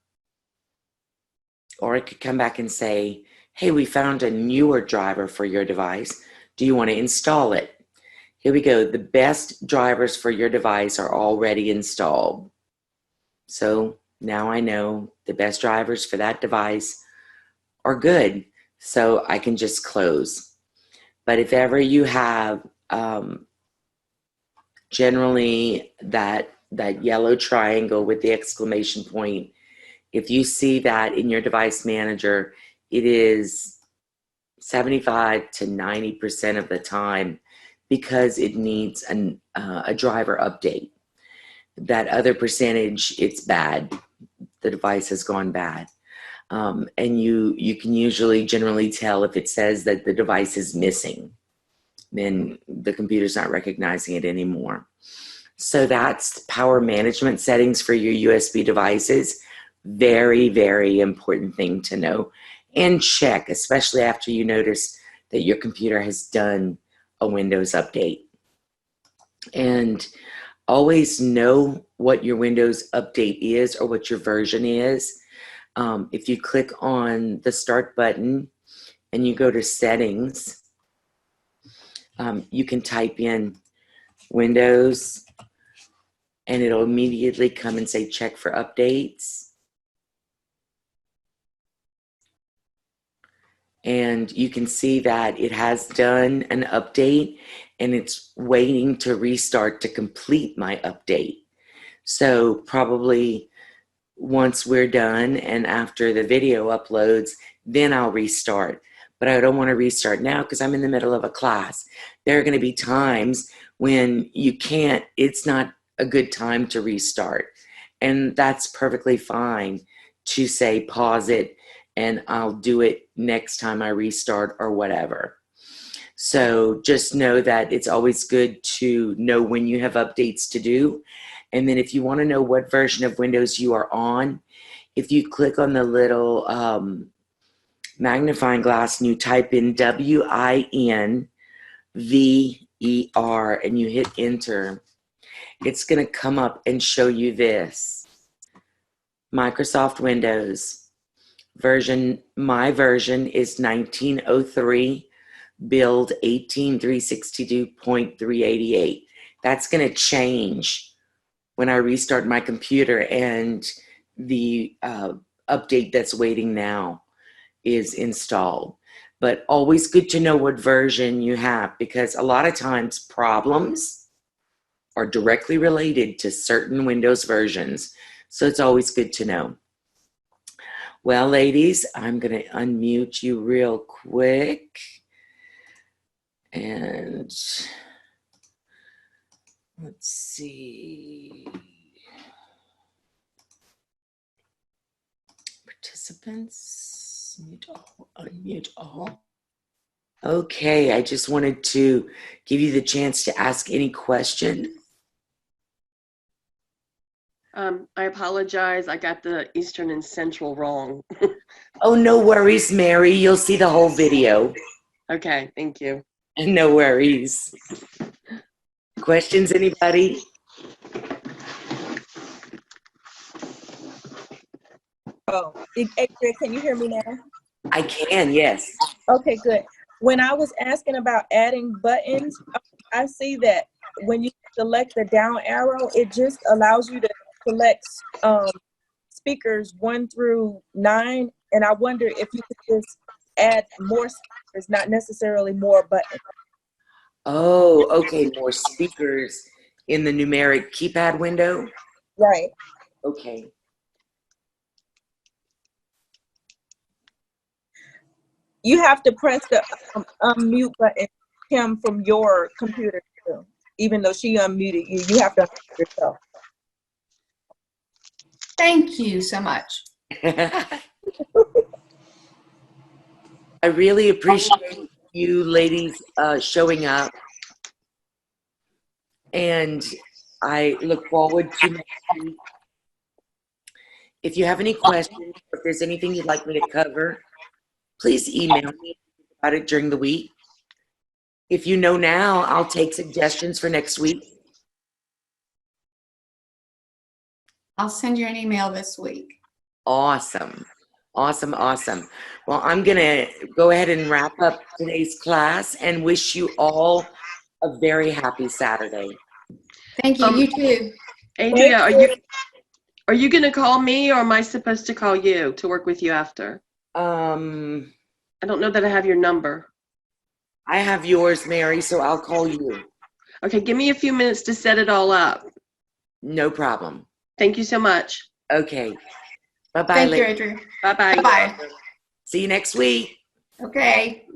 Or it could come back and say, hey, we found a newer driver for your device. Do you want to install it? Here we go. The best drivers for your device are already installed. So now I know the best drivers for that device are good. So I can just close. But if ever you have generally that yellow triangle with the exclamation point, if you see that in your device manager, it is 75 to 90% of the time because it needs a driver update. That other percentage, it's bad. The device has gone bad. And you can usually generally tell if it says that the device is missing, then the computer's not recognizing it anymore. So that's power management settings for your USB devices. Very, very important thing to know and check, especially after you notice that your computer has done a Windows update. And always know what your Windows update is or what your version is. If you click on the Start button and you go to Settings, you can type in Windows and it'll immediately come and say check for updates. And you can see that it has done an update and it's waiting to restart to complete my update. So probably once we're done and after the video uploads, then I'll restart. But I don't want to restart now because I'm in the middle of a class. There are going to be times when you can't, it's not a good time to restart. And that's perfectly fine to say pause it and I'll do it next time I restart or whatever. So just know that it's always good to know when you have updates to do. And then if you want to know what version of Windows you are on, if you click on the little magnifying glass and you type in WINVER and you hit enter, it's going to come up and show you this. Microsoft Windows version, my version is 1903, build 18362.388. That's going to change when I restart my computer, and the update that's waiting now is installed. But always good to know what version you have, because a lot of times problems are directly related to certain Windows versions. So it's always good to know. Well, ladies, I'm going to unmute you real quick. And let's see. Participants, mute all, unmute all. Okay, I just wanted to give you the chance to ask any question. I apologize. I got the Eastern and Central wrong. Oh, no worries, Mary. You'll see the whole video. Okay, thank you. No worries. Questions, anybody? Oh, Adria, can you hear me now? I can, yes. Okay, good. When I was asking about adding buttons, I see that when you select the down arrow, it just allows you to select speakers 1 through 9, and I wonder if you could just add more speakers, not necessarily more buttons. Oh, okay, more speakers in the numeric keypad window? Right. Okay. You have to press the unmute button, Kim, from your computer too. Even though she unmuted you, you have to unmute yourself. Thank you so much. I really appreciate you ladies showing up. And I look forward to next week. If you have any questions, or if there's anything you'd like me to cover, please email me about it during the week. If you know now, I'll take suggestions for next week. I'll send you an email this week. Awesome. Awesome, awesome. Well, I'm going to go ahead and wrap up today's class and wish you all a very happy Saturday. Thank you. You too. Adria, are you going to call me, or am I supposed to call you to work with you after? I don't know that I have your number. I have yours, Mary, so I'll call you. Okay, give me a few minutes to set it all up. No problem. Thank you so much. Okay. Bye-bye. Thank you, Adrian. Bye-bye. Bye-bye. See you next week. Okay.